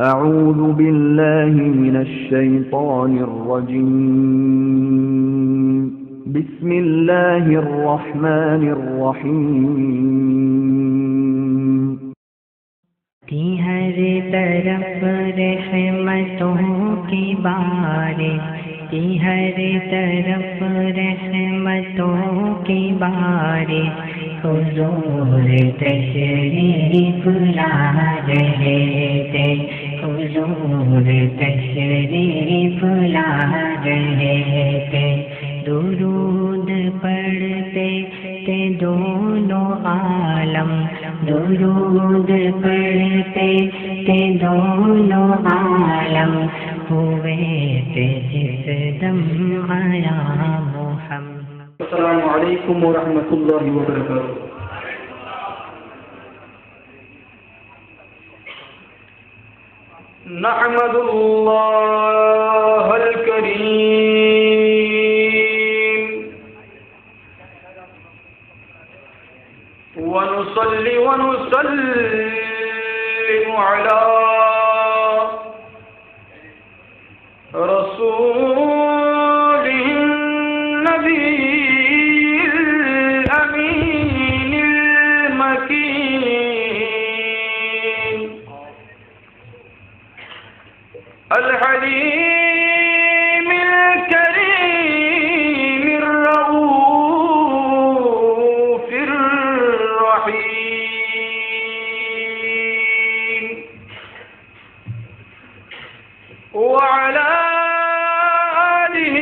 أعوذ بالله من الشيطان الرجيم بسم الله الرحمن الرحيم کی ہر طرف رحمتوں کی بارش، کی ہر طرف رحمتوں کی بارش، حضور تشریف لا رہے تھے، حضور تشریف لا رہے تھے، درود پڑھتے تھے دونوں عالم، درود پڑھتے تھے دونوں عالم، ہوئے تھے جس دم آیا محمد۔ السلام علیکم ورحمۃ اللہ وبرکاتہ۔ نحمد اللہ الکریم ونصلی ونسلم علی رسول النبی الامین المکین الحلیم الکریم الرؤوف الرحیم وعلى آله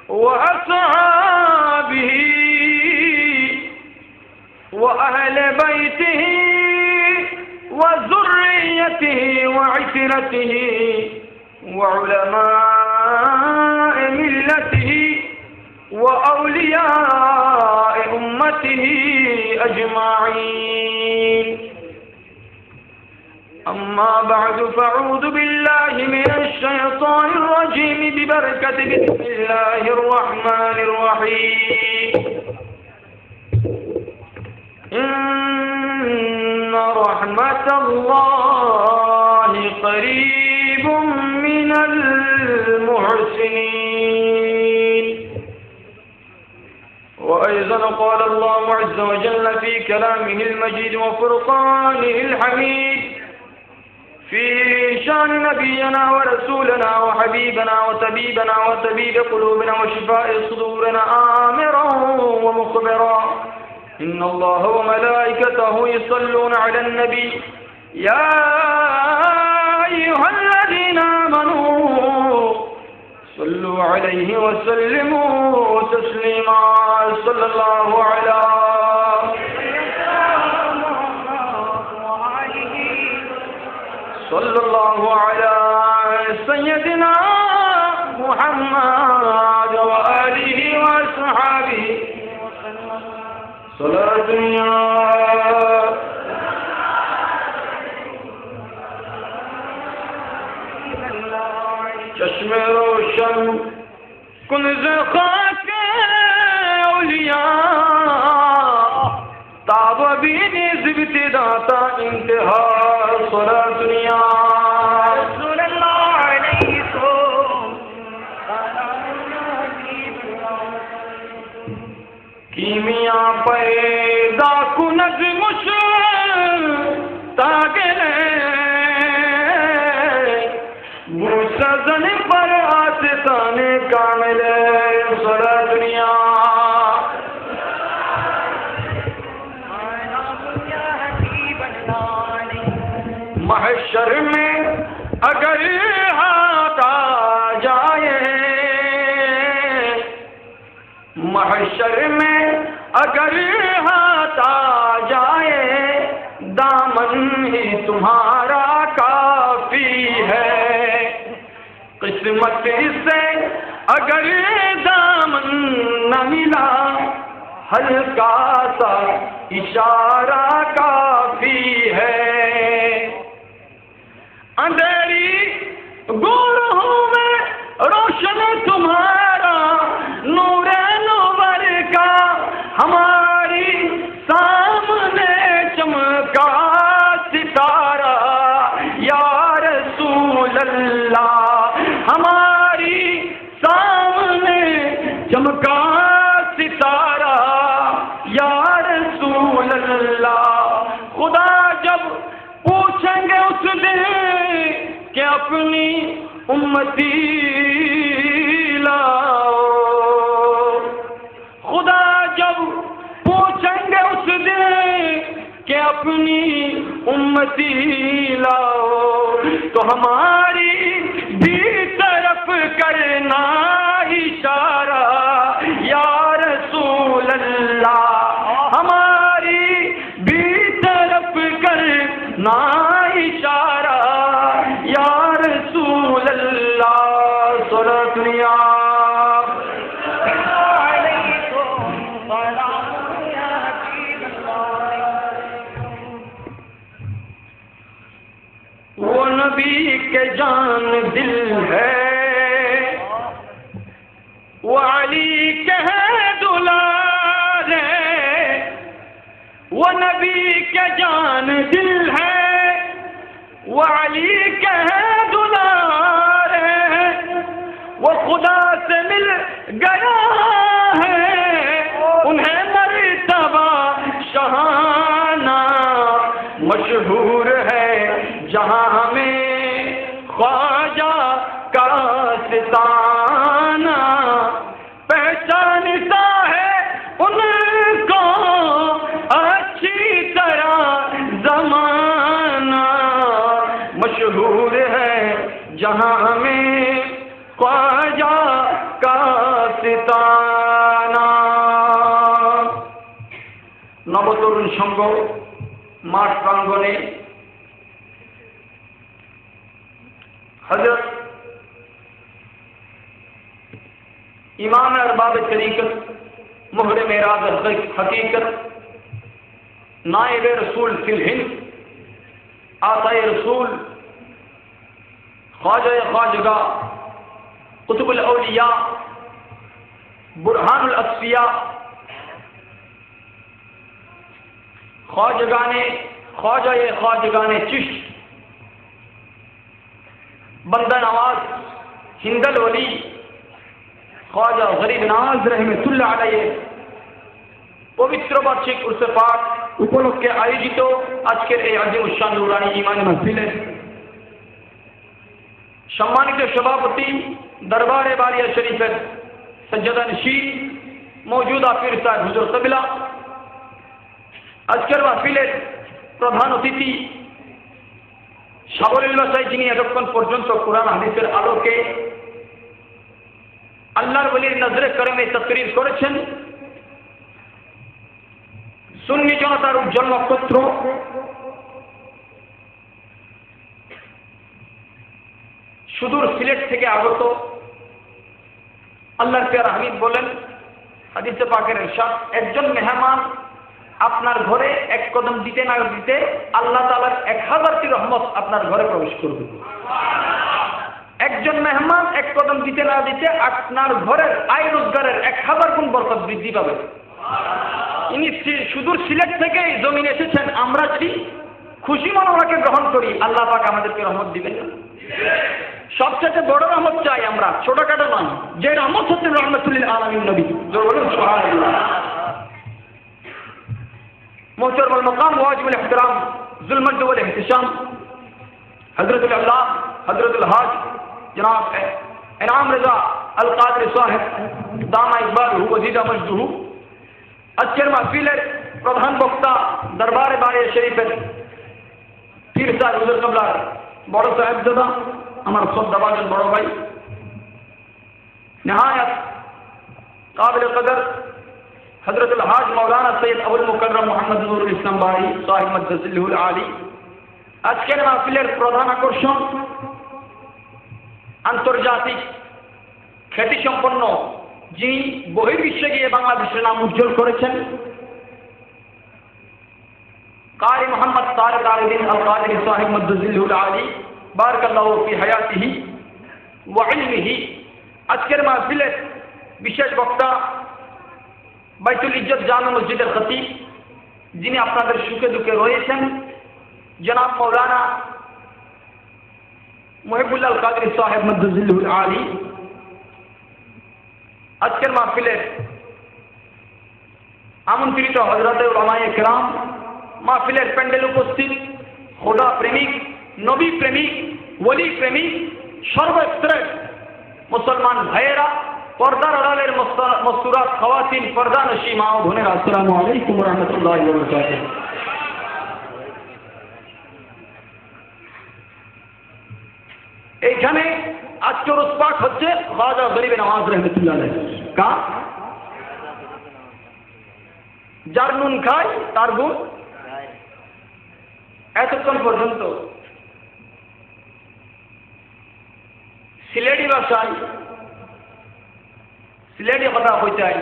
وأصحابه وأهل بيته وذريته وعترته وعلماء ملته وأولياء أمته أجمعين. أما بعد فأعوذ بالله من الشيطان الرجيم ببركة بسم الله الرحمن الرحيم. إن رحمة الله قريب من المحسنين. وأيضا قال الله عز وجل في كلامه المجيد وفرقانه الحميد في شان نبينا ورسولنا وحبيبنا وطبيبنا وطبيب قلوبنا وشفاء صدورنا آمرا ومخبرا إن الله وملائكته يصلون على النبي يا أيها الذين آمنوا صلوا عليه وسلموا تسليما. صلى الله على صلى الله على سيدنا محمد وآله وأصحابه صلاة چشم روشن کنز خاک اولیاء تاب بین ابتدا تا انتہا سورا دنیا رسول اللہ علیکم کیمیا پیدا کنز مشتاقلے سزن پر آستان کامل سورا دنیا محشر میں اگر ہاتھ آ جائے، محشر میں اگر ہاتھ آ جائے، دامن ہی تمہارا کافی ہے. قسمت سے اگر دامن نہ ملا، ہلکا سا اشارہ کافی ہے. اندھیری گورہوں میں روشن تمہارا نور نور کا ہماری سامنے چمکا ستارہ. اللہ ہماری سامنے چمکا ستارہ یا رسول اللہ خدا جب پوچھیں گے اس دن کہ اپنی امتی لاؤ خدا جب پوچھیں گے اس دن کہ اپنی امتی لاؤ تو ہماری بھی طرف کرنا اشارہ یا رسول اللہ ہماری بھی طرف کرنا اشارہ یا رسول اللہ صلی دنیا وہ نبی کے جان دل ہے وہ علی کے دلال ہے وہ نبی کے جان دل ہے وہ علی کے دلال ہے وہ خدا سے مل گیا ہے انہیں مرتبہ شہانہ مشہور ہے جہاں ہمیں خواجہ کا ستانہ پہچانتا ہے ان کو اچھی طرح زمانہ مشہور ہے جہاں ہمیں خواجہ کا ستانہ নবতরুণ সংঘ মাঠ প্রাঙ্গণে حضرت امام ارباب طریقت مہر معراج حقیقت نائب رسول فی الہند آقا رسول خواجہ خواجگاہ قطب الاولیاء برہان الاصفیاء خواجہ چشت بندہ نواز ہندل ولی خواجہ غریب নাওয়াজ রহমতুল্লাহ আলাইহি পবিত্র বার্ষিক উরসে পাক উপলক্ষে আয়োজিত আজকের এই আজিম উশান নুরানি ঈমানী মাহফিলে সম্মানিত সভাপতি দরবারে বারিয়া শরীফের সজ্জাদা নশীন মওজুদা পীর সাহেব হুজুর কিবলা আজকের মাহফিলের প্রধান অতিথি সাবলীল ভাষায় যিনি এতক্ষণ পর্যন্ত কোরআন হাদিসের আলোকে আল্লাহর ওলির নজরে করমে তাকরীর করেছেন সুন্নি জনতার উজ্জ্বল নক্ষত্র সুদূর সিলেট থেকে আগত আল্লাহর পেয়ারা হাবিব বলেন হাদিসে পাকের ইরশাদ একজন মেহমান আপনার ঘরে এক কদম দিতে না দিতে আল্লাহ তাআলার 1000টি রহমত আপনার ঘরে প্রবেশ করবে একজন মেহমান এক কদম দিতে না দিতে আপনার ঘরের আয় রোজগারের 1000 গুণ বরকত বৃদ্ধি পাবে ইনি সুদূর সিলেট থেকে এই জমিনে এসেছেন আমরা যদি খুশি মনে ওনাকে গ্রহণ করি আল্লাহ পাক আমাদেরকে রহমত দিবেন সবচেয়ে বড় রহমত চাই আমরা ছোটখাটো নয় যে রহমত হচ্ছে রহমতুল আলামিন নবী বলুন সুবহানাল্লাহ محترم المقام واجب الاحترام ذو المجد والاحتشام حضرت العلامہ حضرت الحاج جناب انعام رضا القادری صاحب দামা ইকবালহু ওয়াজিদা মজদুহু আজকের মাহফিলের প্রধান বক্তা দরবারে বারিয়া শরীফের পীর সাহেব হুজুর কিবলার বড় সাহেবজাদা আমার শ্রদ্ধাভাজন বড় ভাই নিহায়াত কাবিল কদর حضرت الحاج مولانا سید ابو المکرم মোহাম্মদ নুরুল ইসলাম ভাই সাহেব মাদ্রাসাতুল আলী আজকের মাহফিলের প্রধান আকর্ষণ আন্তর্জাতিক খ্যাতিসম্পন্ন যিনি বহির্বিশ্বে গিয়ে বাংলাদেশের নাম উজ্জ্বল করেছেন কারি মোহাম্মদ তারেক আল-দ্বীন আল-কাদরি সাহেব মাদ্রাসাতুল আলী বারাকাল্লাহু ফি হায়াতিহি ওয়া ইলমিহি আজকের মাহফিলের বিশেষ বক্তা বাইতুল ইজ্জত জামে মসজিদের খতিব যিনি আপনাদের সুখে দুঃখে রয়েছেন জনাব মাওলানা মুহিবুল্লাহ আল কাদরি সাহেব মদ্দুজিল্লুল আলী আজকের মাহফিলের আমন্ত্রিত হযরতে উলামায়ে কেরাম, মাহফিলের প্যান্ডেল উপস্থিত খোদা প্রেমিক, নবী প্রেমিক, ওলি প্রেমিক, সর্বস্তরের মুসলমান ভাইয়েরা, পর্দার আড়ালের মস্তুরাত খাওয়াতিন, পর্দানশী মা ও বোনেরা, আসসালামু আলাইকুম ওয়া রাহমাতুল্লাহি ওয়া বারাকাতুহু। এইখানে আজকে উরুস পাক হচ্ছে খাজা গরিব নওয়াজ রহমতুল্লাহ আলাইহি কা, যার নুন খায় তার গুণ। এতক্ষণ পর্যন্ত সিলেটি ভাষায় সিলেটি কথা কইতে হয়,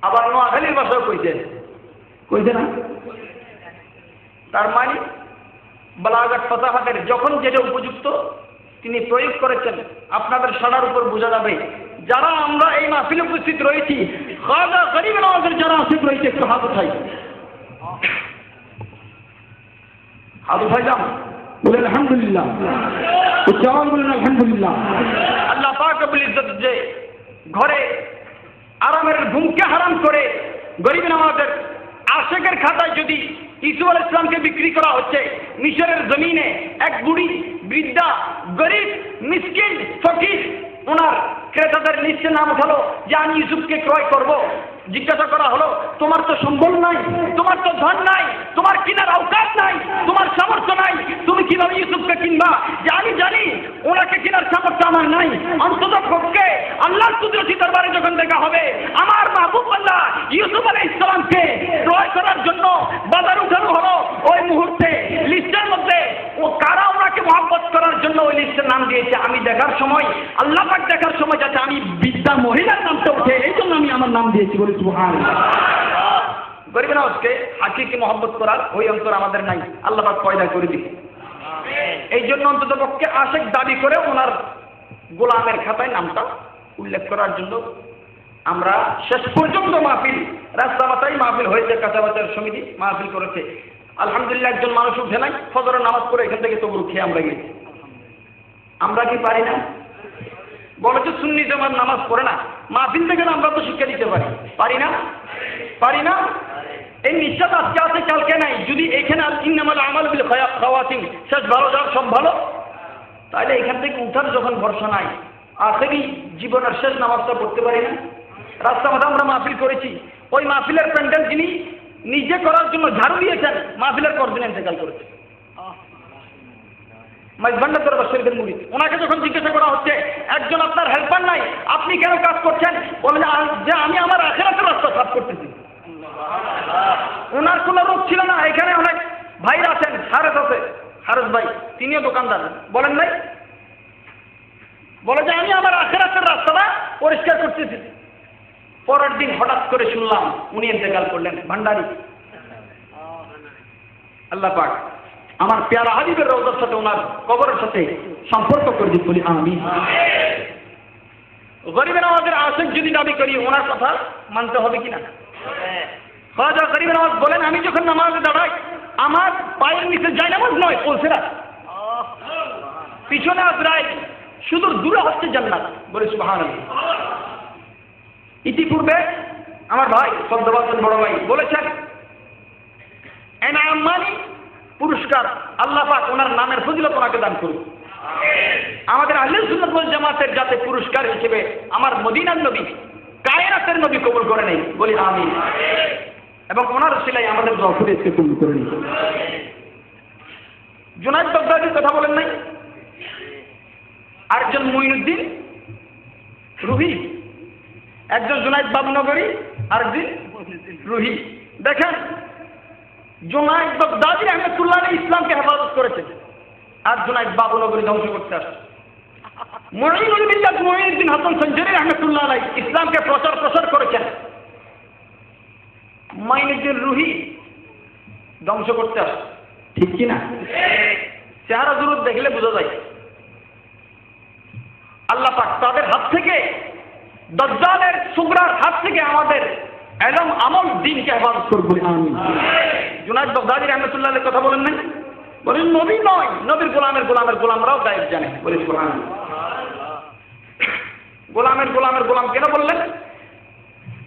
আবার নোয়াখালীর ভাষাও কইছে না। তার মানে বালাগাত ফাসাহাতের যখন যেটা উপযুক্ত তিনি প্রয়োগ করেছেন, আপনাদের সাড়ার উপর বোঝা যাবে। যারা আমরা এই মাহফিলে উপস্থিত রয়েছি, খাজা গরিব নওয়াজের যারা আসিফ রয়েছে, একটু হাত উঠাই, হাত উঠাই যান, বলেন আলহামদুলিল্লাহ, উচ্চারণ বলেন আলহামদুলিল্লাহ। আল্লাহ পাক রব্বুল ইজ্জত যে ঘরে আরামের ঘুমকে হারাম করে গরিব নওয়াজের আশেকের খাতায় যদি ইসু আলাইহিস সালামকে বিক্রি করা হচ্ছে, মিশরের জমিনে এক বুড়ি বৃদ্ধা গরিব মিসকিন ফকির ওনার ক্রেতাদের লিস্টে নাম উঠালো যে আমি ইউসুফকে ক্রয় করব। জিজ্ঞাসা করা হলো, তোমার তো সম্বল নাই, তোমার তো ধন নাই, তোমার কিনার আওকাত নাই, তোমার সামর্থ্য নাই, তুমি কিভাবে ইউসুফকে কিনবা? যে আমি জানি ওনাকে কেনার সামর্থ্য আমার নাই, অন্তত পক্ষে আল্লাহর কুদরতি দরবারে যখন দেখা হবে আমার মাহবুব আল্লাহ ইউসুফ আলাইহিস সালামকে ক্রয় করার জন্য বাজার উঠানো হলো, ওই মুহূর্তে লিস্টের মধ্যে ও কারা ওনাকে মহব্বত করার জন্য ওই লিস্টের নাম দিয়েছে, আমি দেখার সময়, আল্লাহ পাক দেখার সময় যাতে আমি বৃদ্ধা মহিলার নামটা উঠে, এই জন্য আমি আমার নাম দিয়েছি, বলি সুবহানাল্লাহ। গরিব নওয়াজকে হাকিকি মহব্বত করার ওই অন্তর আমাদের নাই, আল্লাহ পাক পয়দা করে দিবে। এই জন্য অন্তত পক্ষে আশেক দাবি করে ওনার গোলামের খাতায় নামটা উল্লেখ করার জন্য আমরা শেষ পর্যন্ত মাহফিল, রাস্তা মাথায় মাহফিল হয়েছে, কাঁচাবাজার সমিতি মাহফিল করেছে। আলহামদুলিল্লাহ একজন মানুষ উঠে নাই, ফজরের নামাজ পড়ে এখান থেকে তবু খেয়ে আমরা গেছি। আমরা কি পারি না? বলে তো সুন্নি জামাত নামাজ পড়ে না, মাহফিল থেকে আমরা তো শিক্ষা দিতে পারি, পারি না? এই নিশ্চয় আজকে আছে, কালকে নাই। যদি এখানে ইন্নামাল আমাল বিল খাওয়াতিন, শেষ ভালো যার সব ভালো, তাহলে এখান থেকে উঠার যখন ভরসা নাই, আখেরি জীবনের শেষ নামাজটা পড়তে পারি না? রাস্তা মাথা আমরা মাহফিল করেছি, ওই মাহফিলের প্যান্ডেল যিনি নিজে করার জন্য ঝাড়ু দিয়েছেন, মাহফিলের পরদিন ইন্তেকাল করেছে, মাইজভান্ডার দরবার শরীফের মুরিদ। ওনাকে যখন জিজ্ঞাসা করা হচ্ছে, একজন আপনার হেল্পার নাই, আপনি কেন কাজ করছেন? বলেন যে আমি আমার আখিরাতের রাস্তা সাফ করতেছি। ওনার কোনো রোগ ছিল না। এখানে অনেক ভাইরা আছেন, হারেস ভাই, তিনিও দোকানদার, বলেন নাই, বলে যে আমি আমার আখিরাতের রাস্তাটা পরিষ্কার করতেছি। পরের দিন হঠাৎ করে শুনলাম উনি ইন্তেকাল করলেন, ভান্ডারি। আল্লাহ পাক আমার পেয়ারা হাবিবের রওজার সাথে ওনার কবরের সাথে সম্পর্ক করে দিন, বলি আমিন। গরিব নওয়াজের আশেক যদি দাবি করি, ওনার কথা মানতে হবে কিনা? খাজা গরিব নওয়াজ বলেন, আমি যখন নামাজে দাঁড়াই আমার পায়ের নিচে যায় নামাজ নয়, পৌঁছেরা পিছনে আজরাইল, শুধু দূরে হচ্ছে জান্নাত, বলি সুবহানাল্লাহ। ইতিপূর্বে আমার ভাই সদ্যবাচন বড় ভাই বলেছেন, এনাম মানি পুরস্কার, আল্লাহ পাক ওনার নামের ফজিলত ওনাকে দান করুন। আমাদের আহলে সুন্নাত ওয়াল জামাতের যাতে পুরস্কার হিসেবে আমার মদিনার নবী, কায়নাতের নবী কবুল করে নেই, বলি আমিন। এবং ওনার সিলাই আমাদের দোয়া করে কবুল করে নিন। জুনায়েদ বাগদাদির কথা বলেন নাই? আরেকজন মুইনুদ্দিন রুহি, একজন জুনায়েদ বাবনগরী, আরেকজন রুহি। দেখেন, জুনায়েদ বাগদাদি রহমতুল্লাহ আলাইহি ইসলামকে হেফাজত করেছে, আর জুনায়েদ বাবনগরী ধ্বংস করতে আসছে। মুঈনুল মিল্লাত মুঈনুদ্দিন হাসান সঞ্জরি রহমতুল্লাহ আলাইহি ইসলামকে প্রচার করেছেন, মুঈনুদ্দিন রুহি ধ্বংস করতে আসছে, ঠিক কি না? চেহারা জরুর দেখলে বোঝা যায়। আল্লাহ পাক তাদের হাত থেকে, দাজ্জালের সুগরার হাত থেকে আমাদের ইলম আমল দ্বীনকে হেফাজত করুন, আমিন। জুনায়েদ বাগদাদি রহমতুল্লাহ আলাইহি কথা বলেন নাই? বলেন নবী নয়, নবীর গোলামের গোলামের গোলামরাও গায়েব জানে। বলে সুবহানাল্লাহ। গোলামের গোলামের গোলাম কেন বললেন?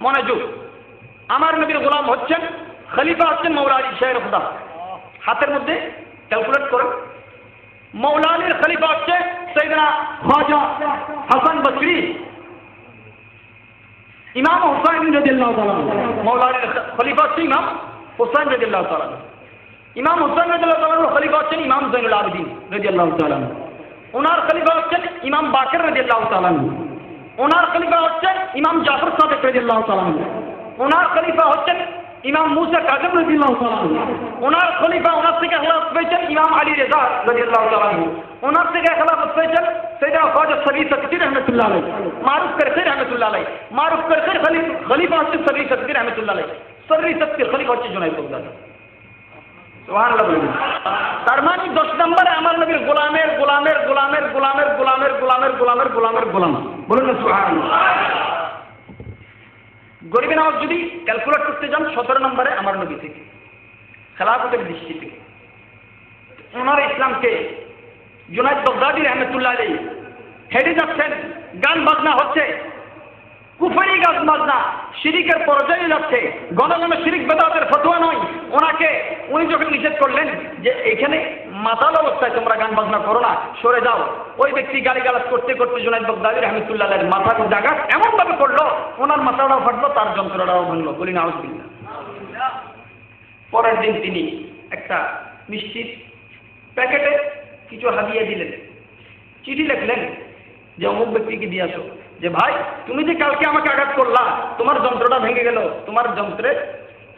মনোযোগ। আমার নবীর গোলাম হচ্ছেন, খলিফা হচ্ছেন মৌলা আলী শাহ খুদা। হাতের মধ্যে ক্যালকুলেট করেন। মৌলা আলীর খলিফা হচ্ছে সৈয়দনা খাজা হাসান বসরি, ইমাম হুসাইন রাদিয়াল্লাহু তাআলা। মৌলা আলীর খলিফা হচ্ছে ইমাম হুসাইন রাদিয়াল্লাহু তাআলা। ইমাম হুসাইন রাদিয়াল্লাহু তাআলার খলিফা হচ্ছেন ইমাম জৈনুল আবেদিন রাদিয়াল্লাহু তাআলা। ওনার খলিফা হচ্ছেন ইমাম বাকের রাদিয়াল্লাহু তাআলা। ওনার খলিফা হচ্ছেন ইমাম জাফর সাদিক রাদিয়াল্লাহু তাআলা। ওনার খলিফা হচ্ছেন ইমাম মুসা কাযিম রাদিয়াল্লাহু তাআলা। ওনার খলিফা, ওনার থেকে খেলাফত পেয়েছেন ইমাম আলী রেজা রাদিয়াল্লাহু তাআলা। ওনার থেকে খেলাফত পেয়েছেন সৈয়দনা খাজা সবি সদকি রহমাতুল্লাহ আলাইহি, মারুফ করতে রহমাতুল্লাহ আলাইহি। মারুফ করতে খলিফা হচ্ছেন সবি সদকি রহমাতুল্লাহ আলাইহি। সবি সদকি খলিফা হচ্ছে জুনাইদ বাগদাদি। সুবহানাল্লাহ বলুন। তার মানে 10 নম্বরে আমার নবীর গোলামের গোলামের গোলামের গোলামের গোলামের গোলামের গোলামের গোলামের গোলাম। বলুন না সুবহানাল্লাহ। গরিবে নওয়াজ যদি ক্যালকুলেট করতে যান 17 নম্বরে আমার নবী থেকে, খেলাফতের দৃষ্টি থেকে। ওনার ইসলামকে জুনাইদ বাগদাদি রহমতুল্লাহ আলাইহি হেডে যাচ্ছেন, গান বাজনা হচ্ছে, কুফরি গান বাজনা শিরিকের পর্যায়ে যাচ্ছে, ঘন ঘন শিরিক বেদাতের ফতোয়া নয়। উনি যখন নিষেধ করলেন যে এখানে মাতাল অবস্থায় তোমরা গান বাজনা করো না, সরে যাও, ওই ব্যক্তি গালিগালাজ করতে করতে জুনাইদ বাগদাদি রহমতুল্লাহ আলাইহির মাথার জায়গা এমন ভাবে করলো, ওনার মাথাটাও ফাটলো, তার যন্ত্রটাও ভাঙলো। বলি নাউজুবিল্লাহ। পরের দিন তিনি একটা মিষ্টির প্যাকেটে কিছু হাদিয়া দিলেন, চিঠি লিখলেন যে অমুক ব্যক্তিকে দিয়ে আসো, যে ভাই তুমি যে কালকে আমাকে আঘাত করলা, তোমার যন্ত্রটা ভেঙে গেল, তোমার যন্ত্রে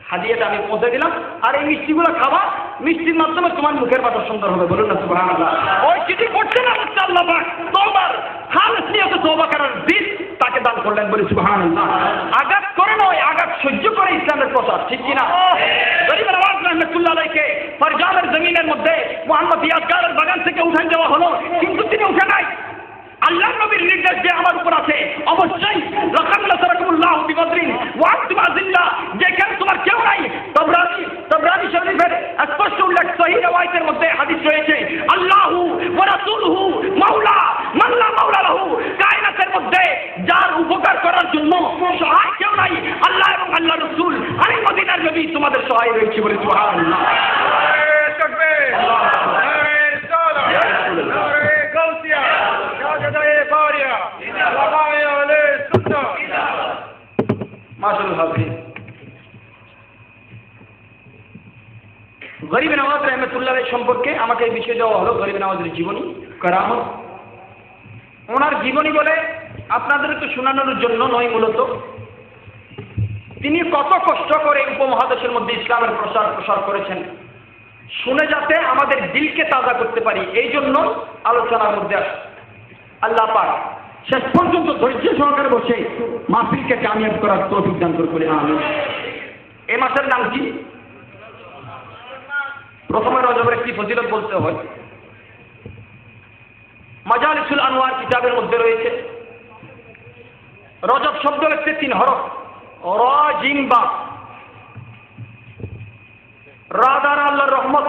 হাদিয়াটা আমি পৌঁছে দিলাম, আর এই মিষ্টিগুলো খাবা, মিষ্টির মাধ্যমে তোমার মুখের পাতা সুন্দর হবে। বলুন না সুবহানাল্লাহ। ওই চিঠি পড়ছে না আল্লাহ পাক তওবার খালেস নিয়তে তওবা করার দিন তাকে দান করলেন। বলি সুবহানাল্লাহ। আঘাত করে নয়, আঘাত সহ্য করে ইসলামের প্রচার, ঠিক কি না? গরিব নওয়াজ রহমতুল্লাহ আলাইহিকে ফারজানের জমিনের মধ্যে মুহাম্মদ ইয়াসগারের বাগান থেকে উঠান দেওয়া হলো, কিন্তু তিনি উঠে নাই। আল্লাহ নবীর নির্দেশ যে আমার উপর আছে, অবশ্যই লাকাদ নাসারাকুমুল্লাহু বিবদরিন ওয়া আনতুম আযিল্লাহ, যেখানে তোমার কেউ নাই। তাবরানী শরীফের স্পষ্ট উল্লেখ, সহিহ রওয়ায়াতের মধ্যে হাদিস রয়েছে, আল্লাহু ওয়া রাসূলুহু মাওলা মান লা মাওলা লাহু, কায়নাতের মধ্যে যার উপকার করার জন্য সহায় কেউ নাই, আল্লাহ এবং আল্লাহর রাসূল, আমি মদিনার নবী তোমাদের সহায় রয়েছে। বলে সুবহানাল্লাহ। গরিব নওয়াজ রহমতুল্লাহ সম্পর্কে আমাকে এই বিষয় দেওয়া হলো, গরিব নওয়াজের জীবনী কারামত। ওনার জীবনী বলে আপনাদের তো শোনানোর জন্য নয়, মূলত তিনি কত কষ্ট করে উপমহাদেশের মধ্যে ইসলামের প্রসার করেছেন, শুনে যাতে আমাদের দিলকে তাজা করতে পারি, এই জন্য আলোচনার মধ্যে আসে। আল্লাহ পাক শেষ পর্যন্ত ধৈর্য সহকারে বসে মাহফিলকে কামিয়াব করার তৌফিক দান করে আমিন। এই মাসের নাম কি? প্রথমে রজবের একটি ফজিলত বলতে হয়। মাজালিসুল আনওয়ার কিতাবের মধ্যে রয়েছে, রজব শব্দ হচ্ছে 3 হরফ, র জিম বা। রা দ্বারা আল্লাহর রহমত,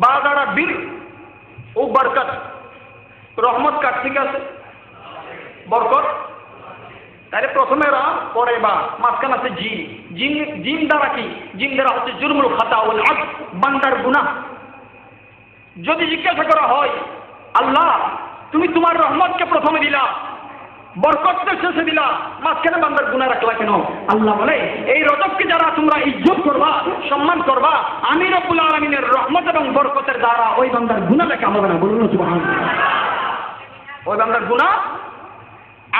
বা দ্বারা বীর ও বরকত। রহমত কার থেকে আছে? বরকত। তাহলে প্রথমে রা, পরে বা, মাঝখানে আছে জিম। জিম দ্বারা কি? জিম দ্বারা হচ্ছে জুরমুল খাতা ওয়াল আদ, বান্দার গুনাহ। যদি জিজ্ঞাসা করা হয়, আল্লাহ তুমি তোমার রহমতকে প্রথমে দিলা, বরকতকে শেষে দিলা, মাঝখানে বান্দার গুনাহ রাখলা কেন? আল্লাহ বলে এই রজবকে যারা তোমরা ইজ্জত করবা, সম্মান করবা, আমি রব্বুল আলামিনের রহমত এবং বরকতের দ্বারা ওই বান্দার গুনাহ লেখা হবে না। বলুন সুবহানাল্লাহ। ওই বান্দার গুনাহ,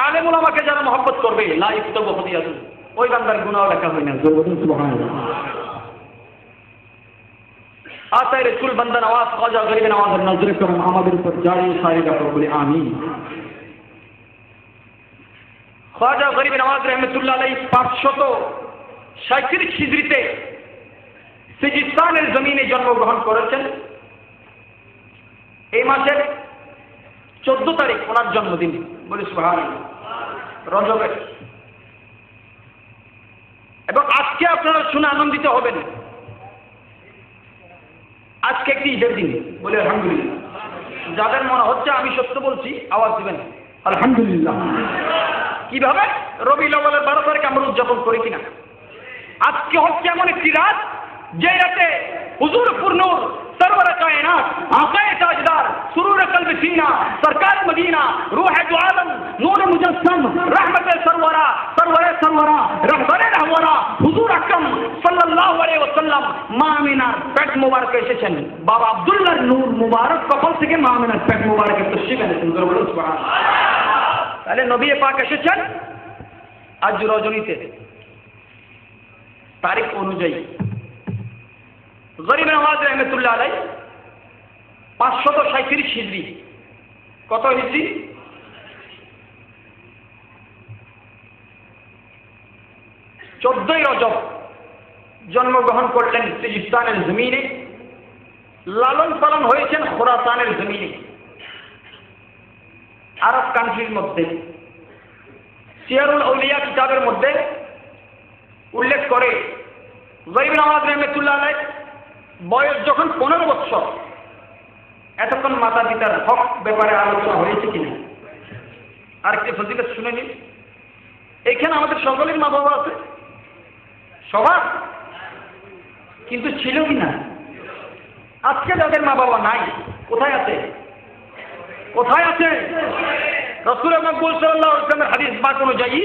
আলেম উলামাকে যারা মহব্বত করবে, লা ইফতাবু খতিয়াতু, ওই বান্দার গুনাহ লেখা হয় না। বলুন সুবহানাল্লাহ। আতায়ে রাসূল বান্দা নওয়াজ খাজা গরিব নওয়াজের নজরে করম আমাদের উপর জারি সারি রাখো। বলি আমিন। খাজা গরিব নওয়াজ রহমতুল্লাহ আলাইহি 537 হিজরিতে সিজিস্তানের জমিনে জন্মগ্রহণ করেছেন। এই মাসের 14 তারিখ ওনার জন্মদিন। বলি সুবহানাল্লাহ। রজবের। এবং আজকে আপনারা শুনে আনন্দিত হবেন, আজকে একটি ঈদের দিন, বলে আলহামদুলিল্লাহ। যাদের মনে হচ্ছে আমি সত্য বলছি আওয়াজ দিবেন আলহামদুলিল্লাহ। কিভাবে? রবিউল আউয়ালের 12 তারিখ আমরা উদযাপন করি কিনা? আজকে হচ্ছে এমন একটি রাত যে রাতে হুজুর পুরনূর সরওয়ার কায়নাত আকায়ে তাজদার সুরুর কলব সিনা সরকার মদিনা রূহ দু আলম নূর মুজসসম রহমত সরওয়ারা সরওয়ারে সরওয়ারা রহবরে রহওয়ারা হুজুর আকরাম সাল্লাল্লাহু আলাইহি ওয়াসাল্লাম মা আমিনার পেট মোবারক এসেছেন। বাবা আব্দুল্লাহর নূর মুবারক কপাল থেকে মা আমিনার পেট মোবারকের তশরিফ এনেছেন। বলুন সুবহানাল্লাহ। তাহলে নবী পাক এসেছেন আজ রজনীতে, তারিখ অনুযায়ী গরিব নওয়াজ রহমতুল্লাহ আলাই 537 হিজরি। কত হিজরি? 14 রজব জন্মগ্রহণ করলেন সিজিস্তানের জমিনে, লালন পালন হয়েছেন খোরাসানের জমিনে, আরব কান্ট্রির মধ্যে। সিয়ারুল আউলিয়া কিতাবের মধ্যে উল্লেখ করে গরিব নওয়াজ রহমতুল্লাহ আলাই বয়স যখন 15 বছর, এতক্ষণ মাতা পিতার হক ব্যাপারে আলোচনা হয়েছে কিনা? আরেকটি ফজিলত শুনে নিন। এখানে আমাদের সকলের মা বাবা আছে, সবার, কিন্তু ছিল কিনা? আজকে যাদের মা বাবা নাই, কোথায় আছে? কোথায় আছে? রাসূল মকবুল সাল্লাল্লাহু আলাইহি ওয়াসাল্লামের হাদিস পাক অনুযায়ী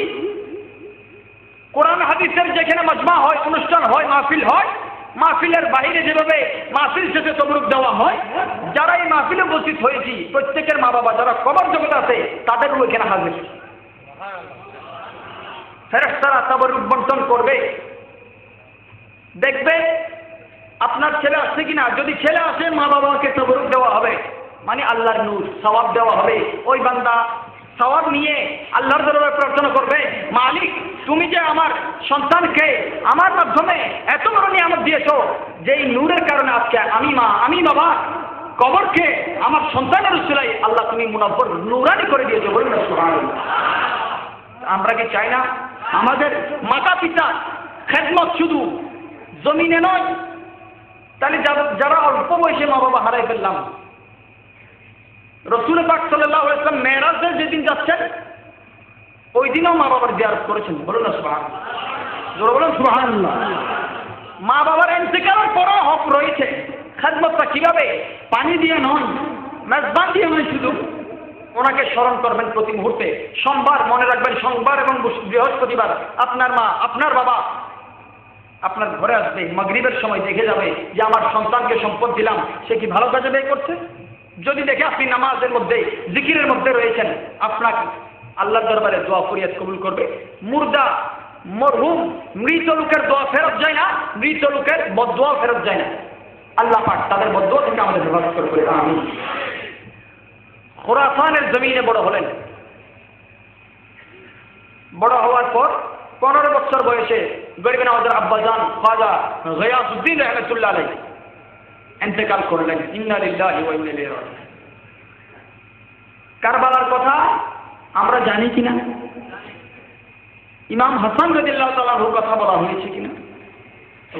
কোরআন হাদিসের যেখানে মজমা হয়, অনুষ্ঠান হয়, মাহফিল হয়, মাহফিলের বাইরে যেভাবে মাহফিল শেষে তবরুক দেওয়া হয়, যারা এই মাহফিলে উপস্থিত হয়েছি প্রত্যেকের মা বাবা যারা কবর জগতে আছে তাদেরও এখানে হাজির। ফেরেশতারা তবরুক বন্টন করবে, দেখবে আপনার ছেলে আসছে কিনা। যদি ছেলে আসে মা বাবাকে তবরুক দেওয়া হবে, মানে আল্লাহর নূর সওয়াব দেওয়া হবে। ওই বান্দা সওয়াব নিয়ে আল্লাহর দরবারে প্রার্থনা করবে, মালিক তুমি যে আমার সন্তানকে আমার মাধ্যমে এত বড় নিয়ামত দিয়েছো, যেই নূরের কারণে আজকে আমি মা আমি বাবা কবরকে আমার সন্তানের উসিলায় আল্লাহ তুমি মুনাফর নূরানি করে দিয়েছো। বলুন না সুবহানাল্লাহ। আমরা কি চাই না আমাদের মাতা পিতা খেদমত শুধু জমিনে নয়? তাহলে যারা অল্প বয়সে মা বাবা হারাই ফেললাম, রাসূল পাক সাল্লাল্লাহু আলাইহি ওয়াসাল্লাম মেরাজে যেদিন যাচ্ছেন ওই দিনও মা বাবার জিয়ারত করেছেন। বলুন না সুবহানাল্লাহ। জোরে বলুন সুবহানাল্লাহ। মা বাবার ইন্তেকালের পরও হক রয়েছে। খেদমতটা কিভাবে? পানি দিয়ে নয়, মেজবান দিয়ে নয়, শুধু ওনাকে স্মরণ করবেন প্রতি মুহূর্তে। সোমবার মনে রাখবেন, সোমবার এবং বৃহস্পতিবার আপনার মা আপনার বাবা আপনার ঘরে আসবে, মাগরিবের সময় দেখে যাবে যে আমার সন্তানকে সম্পদ দিলাম, সে কি ভালো কাজে ব্যয় করছে। যদি দেখে আপনি নামাজের মধ্যে জিকিরের মধ্যে রয়েছেন, আপনাকে আল্লাহর দরবারে দোয়া ফরিয়াদ কবুল করবে। মুর্দা মরহুম মৃত লোকের দোয়া ফেরত যায় না, মৃত লোকের বদদোয়া ফেরত যায় না। আল্লাহ পাক তাদের বদদোয়া থেকে আমাদের হেফাজত করবে। আমিন। খোরাসানের জমিনে বড় হলেন। বড় হওয়ার পর 15 বছর বয়সে গরিব নওয়াজের আব্বাজান খাজা গিয়াসউদ্দিন রহমতুল্লাহ আলাইহি ইন্তেকাল করলেন। ইন্না লিল্লাহি ওয়া ইন্না ইলাইহি রাজিউন। কারবালার কথা আমরা জানি কিনা? ইমাম হাসান রাদিয়াল্লাহু তাআলার কথা বলা হয়েছে কিনা?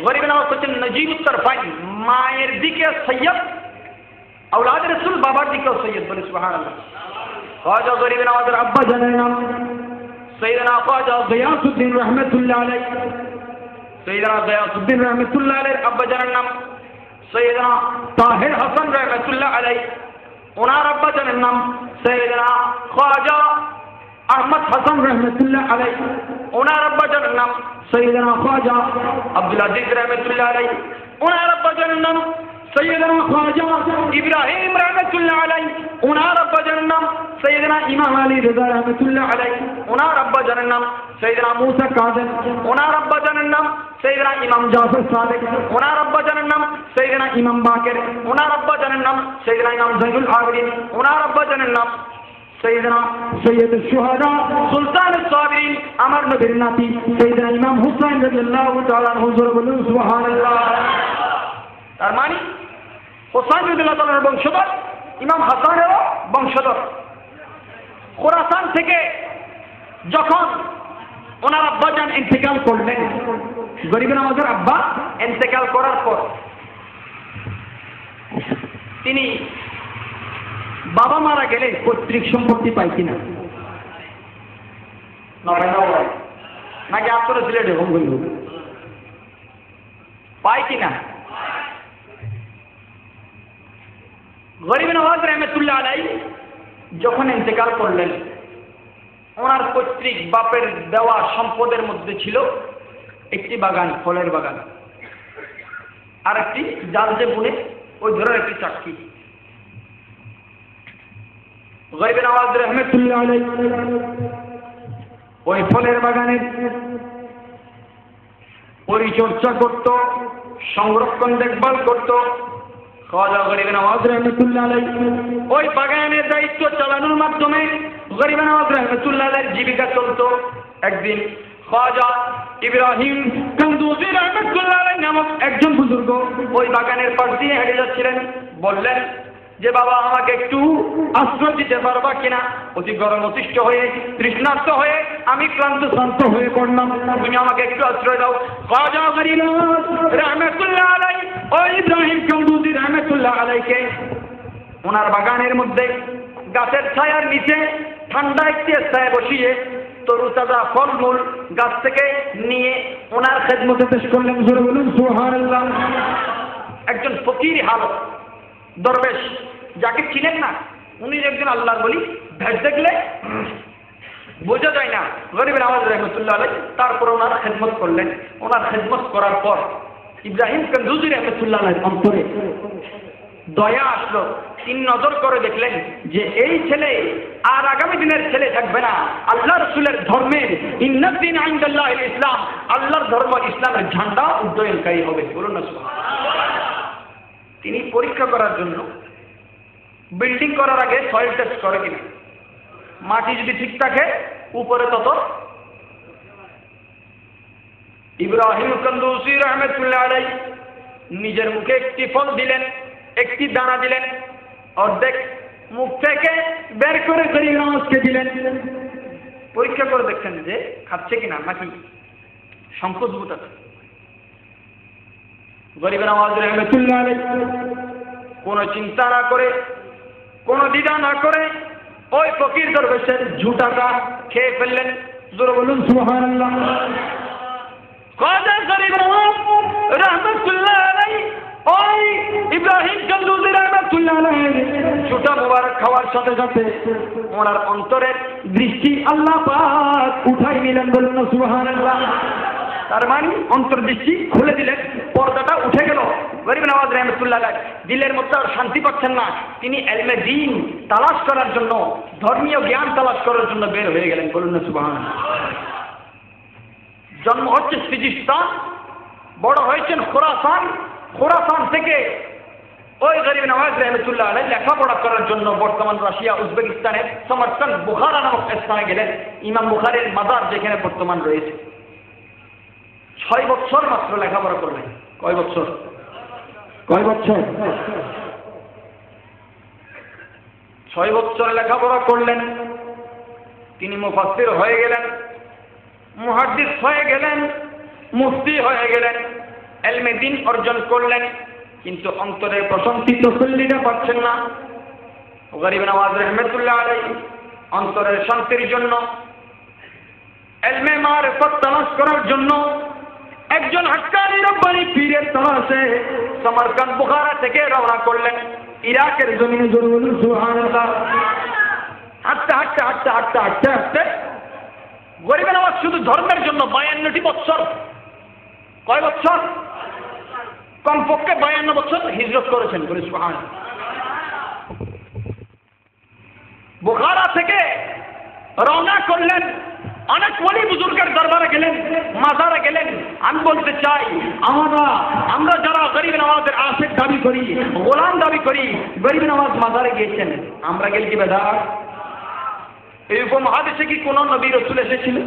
গরিব নওয়াজ হচ্ছেন নজিবুত তরফাইন, মায়ের দিকে সৈয়দ, আওলাদ রাসূল বাবার দিকেও সৈয়দ। বলে সুবহানাল্লাহ। খাজা গরিব নওয়াজের আব্বা জানের নাম সৈয়দনা খাজা গিয়াসউদ্দিন রহমতুল্লাহ আলাইহি। সৈয়দনা গিয়াসউদ্দিন রহমতুল্লাহ আলাইহির আব্বা জানের নাম সৈয়দনা তাহির হাসান রহমতুল্লাহ আলাইহি। ওনার আব্বা জানের নাম সৈয়দনা খাজা আহমদ হাসান রহমতুল্লাহ আলাইহি। ওনার আব্বা জানের নাম সৈয়দনা খাজা আব্দুল আজিজ রহমতুল্লাহ আলাইহি। ওনার আব্বা জানের নাম সৈয়দনা খাজা ইব্রাহিম রহমতুল্লাহ আলাইহি। ওনার আব্বা জানের নাম সৈয়দনা ইমাম আলী রিজা রহমতুল্লাহ আলাইহি। ওনার আব্বা জানের নাম সৈয়দনা মুসা কাযিম। ওনার আব্বা জানের নাম সৈয়দনা ইমাম জাফর সাদিক। ওনার আব্বা জানের নাম সৈয়দনা ইমাম বাকের। ওনার আব্বা জানের নাম সৈয়দনা ইমাম যাইনুল আবেদিন। ওনার আব্বা জানের নাম সৈয়দনা সৈয়দুশ শুহাদা সুলতানুস সাবিরিন, আমার নবীর নাতি সৈয়দনা ইমাম হুসাইন রাদিয়াল্লাহু তাআলা আনহু। বলুন সুবহানাল্লাহ। তার মানে হুসাইন রাদিয়াল্লাহু তাআলার বংশধর, ইমাম হাসানেরও বংশধর। খোরাসান থেকে যখন ওনার আব্বাজান ইন্তেকাল করলেন, গরিব নওয়াজের আব্বা ইন্তেকাল করার পর তিনি বাবা মারা গেলে পৈতৃক সম্পত্তি পাই কিনা? নাকি আপনারা সিলেটে হোম বলব পাই কিনা? গরিব নওয়াজ রহমতুল্লাহ আলাই যখন ইন্তেকাল করলেন, ওনার পৈতৃক বাপের দেওয়া সম্পদের মধ্যে ছিল একটি বাগান, ফলের বাগান, আর একটি জাল যে বুনে ওই ধরনের একটি চাকরি। গরিব নওয়াজ রহমতুল্লাহ আলাই ওই ফলের বাগানের পরিচর্যা করত, সংরক্ষণ দেখভাল করত। খাজা গরিব নওয়াজ রহমতুল্লাহ আলাই ওই বাগানের দায়িত্ব চালানোর মাধ্যমে গরিব নওয়াজ রহমতুল্লাহ আলাইয়ের জীবিকা চলত। একদিন খাজা ইব্রাহিম কান্দুজি রহমতুল্লাহ আলাই নামক একজন বুজুর্গ ওই বাগানের পাশ দিয়ে হেঁটে যাচ্ছিলেন। বললেন যে বাবা, আমাকে একটু আশ্রয় দিতে পারবা কিনা? অতি গরম অতিষ্ঠ হয়ে, তৃষ্ণার্ত হয়ে আমি ক্লান্ত শ্রান্ত হয়ে পড়লাম, তুমি আমাকে একটু আশ্রয় দাও। খাজা গরিব নওয়াজ রহমতুল্লাহ আলাই ও ইব্রাহিম কান্দুজি রহমতুল্লাহ আলাইকে ওনার বাগানের মধ্যে গাছের ছায়ার নিচে ঠান্ডা একটি ছায়া বসিয়ে তরুতাজা ফলমূল গাছ থেকে নিয়ে ওনার খেদমতে পেশ করলেন। জোরে বলুন সুবহানাল্লাহ। একজন ফকির হালত দরবেশ, যাকে চিনেন না, উনি একজন আল্লাহর বলি, ভেট দেখলে বোঝা যায় না। গরিব নওয়াজ রহমতুল্লাহ আলাই তারপর ওনার খেদমত করলেন। ওনার খেদমত করার পর ইব্রাহিম কান্দুজি রহমতুল্লাহ আলাইর অন্তরে দয়া আসলো। তিনি নজর করে দেখলেন যে এই ছেলে আর আগামী দিনের ছেলে থাকবে না, আল্লাহ রসুলের ধর্মের ইন্নাদ্দিন ইনদাল্লাহিল ইসলাম, আল্লাহর ধর্ম ইসলামের ঝান্ডা উড্ডয়নকারী হবে। বলুন না সুবহানাল্লাহ। তিনি পরীক্ষা করার জন্য বিল্ডিং করার আগে সয়েল টেস্ট করে কিনা, মাটি যদি ঠিক থাকে উপরে তত। ইব্রাহিম কান্দুজি রহমতুল্লাহ আলাই নিজের মুখে একটি ফল দিলেন, একটি দানা দিলেন, অর্ধেক মুখ থেকে বের করে গরিব নওয়াজকে দিলেন। পরীক্ষা করে দেখছেন যে খাচ্ছে কিনা নাকি সংকোচ বোধ আছে। গরিব নওয়াজ রহমতুল্লাহ আলাই কোনো চিন্তা না করে, কোনো দ্বিধা না করে ওই ফকির দরবেশের ঝুটাটা খেয়ে ফেললেন। জোরে বলুন সুবহানাল্লাহ। খাজা গরিব নওয়াজ রহমতুল্লাহ আলাই ওই ইব্রাহিম কান্দুজি রহমতুল্লাহ আলাইহির ঝুটা মুবারক খাওয়ার সাথে সাথে ওনার অন্তরের দৃষ্টি আল্লাহ পাক উঠাই নিলেন। বলুন না সুবহানাল্লাহ। তার মানে অন্তর্দৃষ্টি খুলে দিলেন, পর্দাটা উঠে গেল। গরিব নওয়াজ রহমতুল্লাহ আলাই দিলের মধ্যে আর শান্তি পাচ্ছেন না। তিনি ইলমে দ্বীন তালাশ করার জন্য, ধর্মীয় জ্ঞান তালাশ করার জন্য বের হয়ে গেলেন। বলুন না সুবহানাল্লাহ। জন্ম হচ্ছে সিজিস্তান, বড় হয়েছেন খোরাসান। খোরাসান থেকে ওই গরিব নওয়াজ রহমতুল্লাহ আলাই লেখাপড়া করার জন্য বর্তমান রাশিয়া, উজবেকিস্তানের সমরকন্দ, বুখারা নামক স্থানে গেলেন। ইমাম বুখারীর মাজার যেখানে বর্তমান রয়েছে। 6 বছর মাত্র লেখাপড়া করলেন। কয় বছর? 6 বছর লেখাপড়া করলেন। তিনি মুফাসসির হয়ে গেলেন, মুহাদ্দিস হয়ে গেলেন, মুফতি হয়ে গেলেন, ইলমে দ্বীন অর্জন করলেন। কিন্তু অন্তরের প্রশান্তি তসল্লিটা পাচ্ছেন না। গরিব নওয়াজ রহমতুল্লাহ আলাই অন্তরের শান্তির জন্য, ইলমে মারিফত তালাশ করার জন্য একজন হাক্কানি রব্বানি পীরের তালাশে সমরকন্দ, বুখারা থেকে রওনা করলেন ইরাকের জমিনে। জোরে বলুন সুবহানাল্লাহ। হাঁটতে হাঁটতে হাঁটতে হাঁটতে হাঁটতে হাঁটতে গরিব নওয়াজ শুধু ধর্মের জন্য 52টি বছর, কয় বছর? কমপক্ষে 52 বছর হিজরত করেছেন। বলে সুবহানাল্লাহ। বুখারা থেকে রওনা করলেন, অনেক ওলি বুজুর্গের দরবারে গেলেন, মাজারে গেলেন। আমি বলতে চাই, আমরা যারা গরিব নওয়াজের আশিক দাবি করি, গোলাম দাবি করি, গরিব নওয়াজ মাজারে গিয়েছেন, আমরা গেলে কি বেদাত? এই উপমহাদেশে কি কোন নবী রাসূল এসেছিল?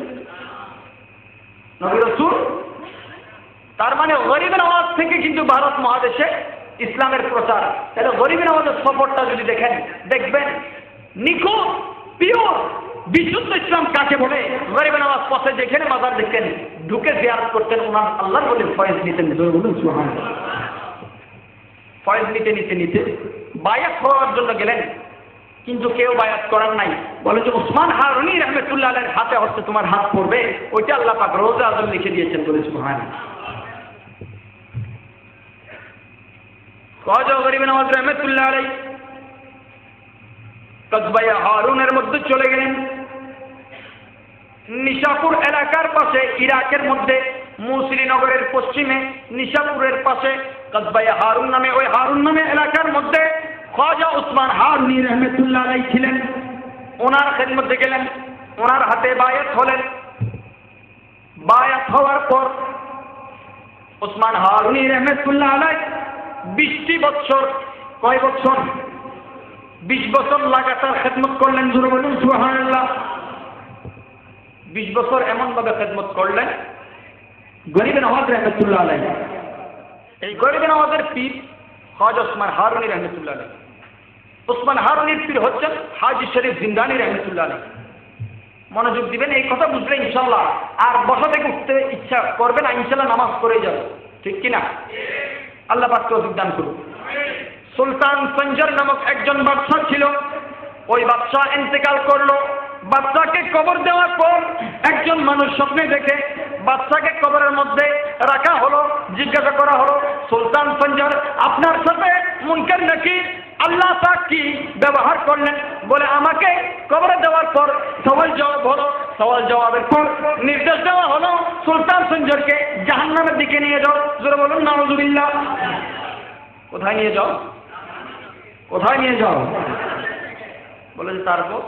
নবী রাসূল। তার মানে গরিব নওয়াজ থেকে কিন্তু ভারত মহাদেশে ইসলামের প্রচার। তাহলে গরিব নওয়াজের সফরটা যদি দেখেন, দেখবেন নিখুঁত, পিওর, বিশুদ্ধ ইসলাম কাকে বলে। গরিব নওয়াজ পথে যেখানে মাজার দেখেন ঢুকে জিয়ারত করতেন, ওনার আল্লাহর বলে ফয়েজ নিতেন। বলুন সুবহানাল্লাহ। ফয়েজ নিতে নিতে নিতে বায়াত হওয়ার জন্য গেলেন, কিন্তু কেউ বায়াত করার নাই। বলে যে ওসমান হারুনি রহমতুল্লাহ আলাইহির হাতে হচ্ছে তোমার হাত পড়বে, ওইটা আল্লাহ পাক রওজা আযম লিখে দিয়েছেন। বলে সুবহানাল্লাহ। খাজা গরিব নওয়াজ রহমতুল্লাহ আলাইহি কসবায়ে হারুনের মধ্যে চলে গেলেন। নিশাপুর এলাকার পাশে, ইরাকের মধ্যে মুসলি নগরের পশ্চিমে নিশাপুরের পাশে কসবায়ে হারুন নামে, ওই হারুন নামে এলাকার মধ্যে খাজা ওসমান হারুনি রহমতুল্লাহ আলাইহি ছিলেন। ওনার খেদমতে গেলেন, ওনার হাতে বায়াত হলেন। বায়াত হওয়ার পর ওসমান হারুনি রহমতুল্লাহ আলাইহি 20টি বছর, কয় বছর? 20 বছর লাগাতার খেদমত করলেন। জোরে বলুন সুবহানাল্লাহ। 20 বছর এমন ভাবে খেদমত করলেন গরিব নওয়াজ রহমতুল্লাহ আলাইহি। এই গরিব নওয়াজের পীর খাজা ওসমান হারুনি রহমতুল্লাহ আলাইহি। ওসমান হারুনির পীর হচ্ছেন হাজী শরীফ জিন্দানি রহমতুল্লাহ আলাইহি। মনোযোগ দিবেন, এই কথা বুঝলে ইনশাআল্লাহ আর বসা থেকে উঠতে ইচ্ছা করবে না, ইনশাআল্লাহ নামাজ পড়ে যাবে, ঠিক কিনা? আল্লাহ পাক তৌফিক দান করুন। সুলতান সঞ্জর নামক একজন বাদশা ছিল। ওই বাদশা ইন্তেকাল করলো। বাদশাকে কবর দেওয়ার পর একজন মানুষ স্বপ্নে দেখে বাদশাকে কবরের মধ্যে রাখা হলো। জিজ্ঞাসা করা হলো, সুলতান সঞ্জর আপনার সাথে মুনকার নাকির আল্লাহ পাক কি ব্যবহার করলেন? বলে আমাকে কবরে দেওয়ার পর সওয়াল জবাব হলো। সওয়াল জবাবের পর নির্দেশ দেওয়া হলো সুলতান সঞ্জরকে জাহান্নামের দিকে নিয়ে যাও। জোরে বলুন নাউযুবিল্লাহ। কোথায় নিয়ে যাও? কোথায় নিয়ে যাও? বলে যে তারপর,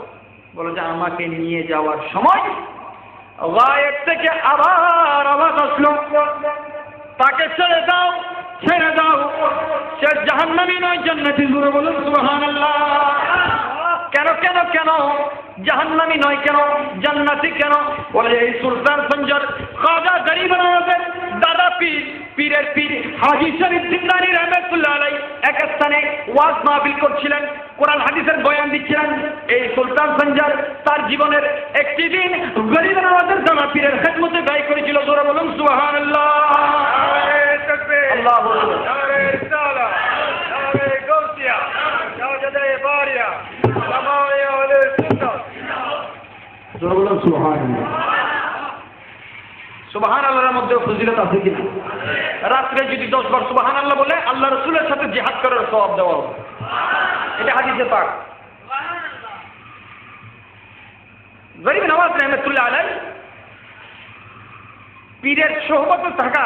বলে যে আমাকে নিয়ে যাওয়ার সময় গায়েব থেকে আবার আওয়াজ আসলো, তাকে ছেড়ে দাও, ছেড়ে দাও, সে জাহান্নামী নয় জান্নাতি। জোরে বলুন সুবহানাল্লাহ। কেন কেন কেন জাহান্নামী নয়, কেন জান্নাতি কেন? বলে এই সুলতান সঞ্জর খাজা গরিব নওয়াজের দাদা পীর, পীরের পীর হাজী শরীফ জিন্দানি রহমতুল্লাহ আলাইহি এক স্থানে ওয়াজ মাহফিল করছিলেন, কোরআন হাদিসের বয়ান দিচ্ছিলেন। এই সুলতান সঞ্জর তার জীবনের একটি দিন গরিব নওয়াজের দাদা পীরের খেদমতে ব্যয় করেছিল। জোরে বলুন সুবহানাল্লাহ। আল্লাহু আকবার। সুবহানাল্লাহর মধ্যে ফজিলত আছে কিনা? রাত্রে যদি 10 বার সুবহানাল্লাহ বলে আল্লাহ রাসূলের সাথে জিহাদ করার সওয়াব দেওয়া হবে, এটা হাদিসে পাক। গরিব নওয়াজ রহমতুল্লাহ আলাইহি পীরের সোহবতে থাকা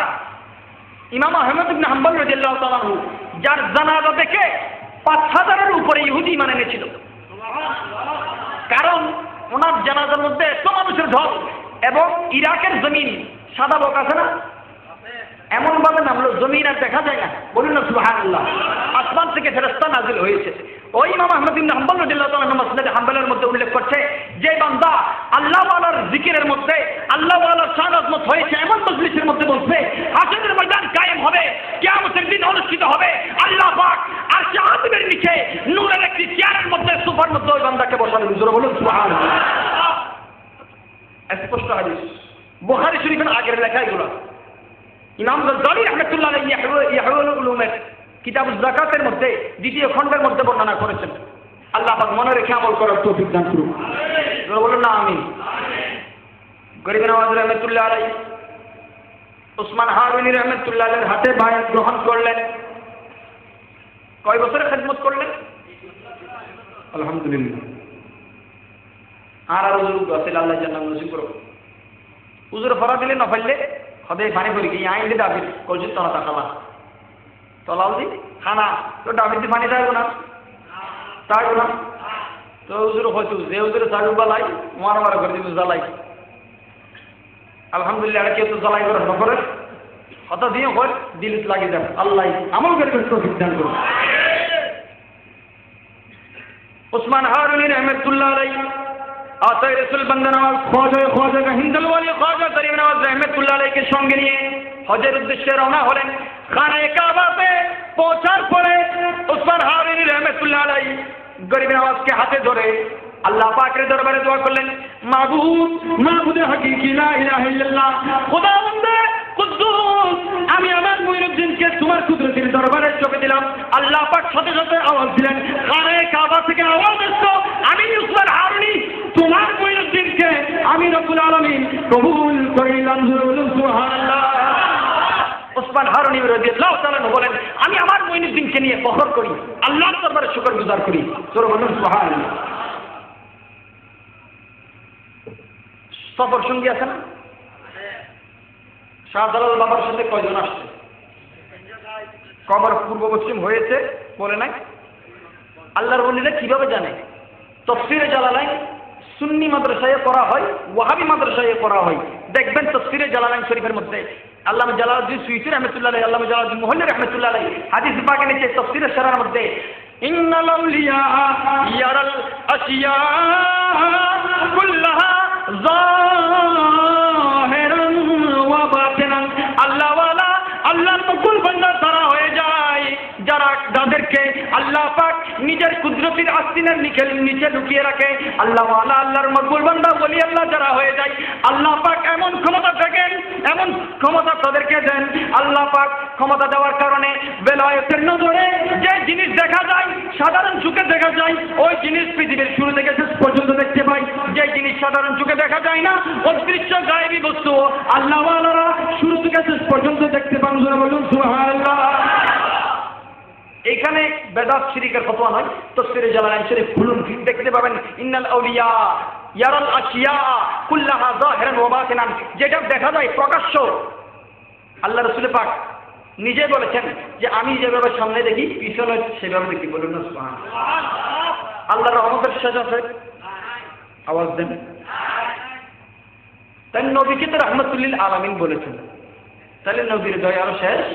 ইমাম আহমদ ইবনে হাম্বল রাদিয়াল্লাহু তাআলা আনহু, যার জানাজা দেখে 5000-এর উপরে ইহুদি মানে এনেছিল। কারণ ওনার জানাজার মধ্যে এত মানুষের ঢল, এবং ইরাকের জমিন সাদা বক আছে না, এমন ভাবে নামলো জমিন আর দেখা যায় না। বলুন না সুবহানাল্লাহ। আসমান থেকে ফেরেশতা নাজিল হয়েছে। ওই ইমাম আহমদ ইবনে হাম্বল রাদিয়াল্লাহু তাআলা মুসনাদ হাম্বলের মধ্যে উল্লেখ করছে, যে বান্দা আল্লাহ ওয়ালার জিকিরের মধ্যে আল্লাহ ওয়ালার শান আজমত হয়েছে এমন মজলিসের মধ্যে বলছে, হাসরের ময়দান কায়েম হবে, কিয়ামতের দিন অনুষ্ঠিত হবে, আল্লাহ পাক আরশে আযমের নিচে নূরের একটি চেয়ারের মধ্যে সোফার মধ্যে ওই বান্দাকে বসাবেন। জোরে বলুন সুবহানাল্লাহ। স্পষ্ট হাদিস, বুখারী শরীফের আগের লেখা এগুলো। ইমাম গাজ্জালী রাহমাতুল্লাহ আলাইহি ইহয়াউল উলুমের কিতাবুজ যাকাতের মধ্যে 2য় খণ্ডের মধ্যে বর্ণনা করেছেন। আল্লাহ পাক মনে রেখে আমল করার তৌফিক দান করুন। বলুন না আমিন। গরিব নওয়াজ রহমতুল্লাহ আলাইহি ওসমান হারুনি রহমতুল্লাহ আলাইহির হাতে বায়াত গ্রহণ করলেন। কয় বছরের খেদমত করলেন? আলহামদুলিল্লাহ। আর হুজুর আছে, আল্লাহ জান্নাত নসিব করুন। হুজুর ফরা দিলে না পারলে হবে পানি পড়ি কি আইলে দাবি কইছ তোরা তা খালা তলাও দি খানা তো দাবিতে পানি দাও না, তাই না? তো হুজুর হয়তো যে হুজুর চালু বালাই মারা করে দিতে জ্বালাই। আলহামদুলিল্লাহ, কেউ তো জ্বালাই করে নকরে হতা দিয়ে হয় দিলিত লাগি যাবে। আল্লাহ আমল করে তৌফিক দান করুন। ওসমান হারুনি রহমতুল্লাহ আলাইহি আতায়ে রাসূল বান্দা নওয়াজ খাজা হিন্দল ওয়ালি খাজা গরিব নওয়াজ রহমতুল্লাহ আলাইহিকে সঙ্গে নিয়ে হজের উদ্দেশ্যে রওনা হলেন। খানায়ে কাবাতে পৌঁছার পরে ওসমান হারুনি রহমতুল্লাহ আলাইহি গরিব নওয়াজকে হাতে ধরে আল্লাহ পাকের দরবারে দোয়া করলেন, মাবুদ, মাবুদে হাকিকি লা ইলাহা ইল্লাল্লাহ, খোদাবন্দে কুদ্দুস আমি আমার মুঈনুদ্দিনকে তোমার কুদরতের দরবারে চোখে দিলাম। আল্লাহ পাক সাথে সাথে আওয়াজ দিলেন, খানায়ে কাবা থেকে আওয়াজ আসতো, আমি উসমান হারুনি তোমার মুঈনুদ্দিনকে আমি রব্বুল আলামিন কবুল করে নিলাম। সুবহানাল্লাহ। উসমান হারুনি রাদিয়াল্লাহু তাআলা বলেন, আমি আমার মুঈনুদ্দিনকে নিয়ে ফখর করি, আল্লাহর দরবারে শুকরগুজার করি। জোরে বলুন সুবহানাল্লাহ। সফর সঙ্গী আছেন? শাহজালাল বাবার সাথে কয়জন আসছে? কবর পূর্ব পশ্চিম হয়েছে বলে নাই? আল্লাহর ওলিরা কিভাবে জানে? তাফসীরে জালালাইন সুন্নি মাদ্রাসায় পড়া হয়, ওয়াহাবি মাদ্রাসায় পড়া হয়। দেখবেন তাফসীরে জালালাইন শরীফের মধ্যে আল্লামা জালালউদ্দিন সুয়ুতী রাহমাতুল্লাহ আলাইহি, আল্লামা জালালউদ্দিন মুহল্লি রাহমাতুল্লাহ আলাইহি হাদিস পাকে নিচে তাফসীরে শারার মধ্যে ইন্নাল আউলিয়া ইয়ারাল আশিয়া কুল্লাহা যাহিরান ওয়া বাতিনান। আল্লাহ ওয়ালা আল্লাহর মকবুল বান্দা তারা হয়ে যায় যাদেরকে আল্লাহ পাক নিজের কুদরতের আস্তিনের নিচে লুকিয়ে রাখে। আল্লাহ ওয়ালা আল্লাহর মকবুল বান্দা ওলি আল্লাহ যারা হয়ে যায়, আল্লাহ পাক এমন ক্ষমতা থাকেন, এমন ক্ষমতা তাদেরকে দেন। আল্লাহ পাক ক্ষমতা দেওয়ার কারণে বেলায়েতের নজরে যে জিনিস দেখা যায়, সাধারণ চোখে দেখা যায়, ওই জিনিস পৃথিবীর শুরু থেকে শেষ পর্যন্ত দেখতে পাই। যে জিনিস সাধারণ চোখে দেখা যায় না, অদৃশ্য গায়েবী বস্তু আল্লাহ ওয়ালারা শুরু থেকে শেষ পর্যন্ত দেখতে পান। বলুন সুবহানাল্লাহ। এখানে বেদাত শিরকের ফতোয়া নয়, তাফসীরে জালালাইন শরীফ খুলুন, দেখতে পাবেন ইন্নাল আউলিয়া ইয়ারাল আশিয়া কুল্লাহা যাহিরান ওয়া বাতিনান। যেটা দেখা যায় প্রকাশ্য, আল্লাহ রাসূল পাক নিজে বলেছেন যে আমি যেভাবে সামনে দেখি পিছনে সেভাবে দেখি। বলুন না সুবহানাল্লাহ। আল্লাহর রহমতের শেষ আছে? আওয়াজ দেন। তাই নবীকে তো রাহমাতুল আলামিন বলেছেন, তাহলে নবীর দয়া আরো শেষ?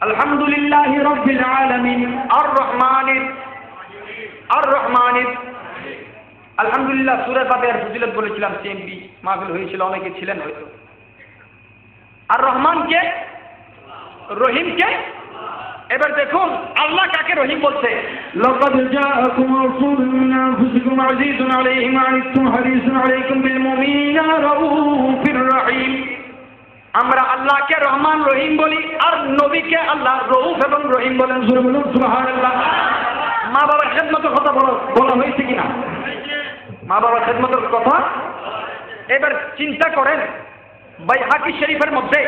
আলহামদুলিল্লাহি রাব্বিল আলামিন আর রহমানির আলহামদুলিল্লাহ। সূরা ফাতিহার ফজিলত বলেছিলাম, সিএমপি মাহফিল হয়েছিল, অনেকে ছিলেন হয়তো। আর রহমান কে? রহিম কে? এবার দেখুন আল্লাহ কাকে রহিম বলছে। লাকাদ জাআকুম রাসূলুম মিন আনফুসিকুম আযীযুন আলাইহি মা আনিতুম হারিসুন আলাইকুম বিল মুমিনিনা রাউফির রহিম। আমরা আল্লাহকে রহমান রহিম বলি, আর নবীকে আল্লাহ রউফ এবং রহিম বলেন। সুবহানাল্লাহ। মা বাবার খেদমতের কথা বলা হয়েছে কিনা? মা বাবার খেদমতের কথা। এবার চিন্তা করেন, বাইহাকি শরীফের মধ্যে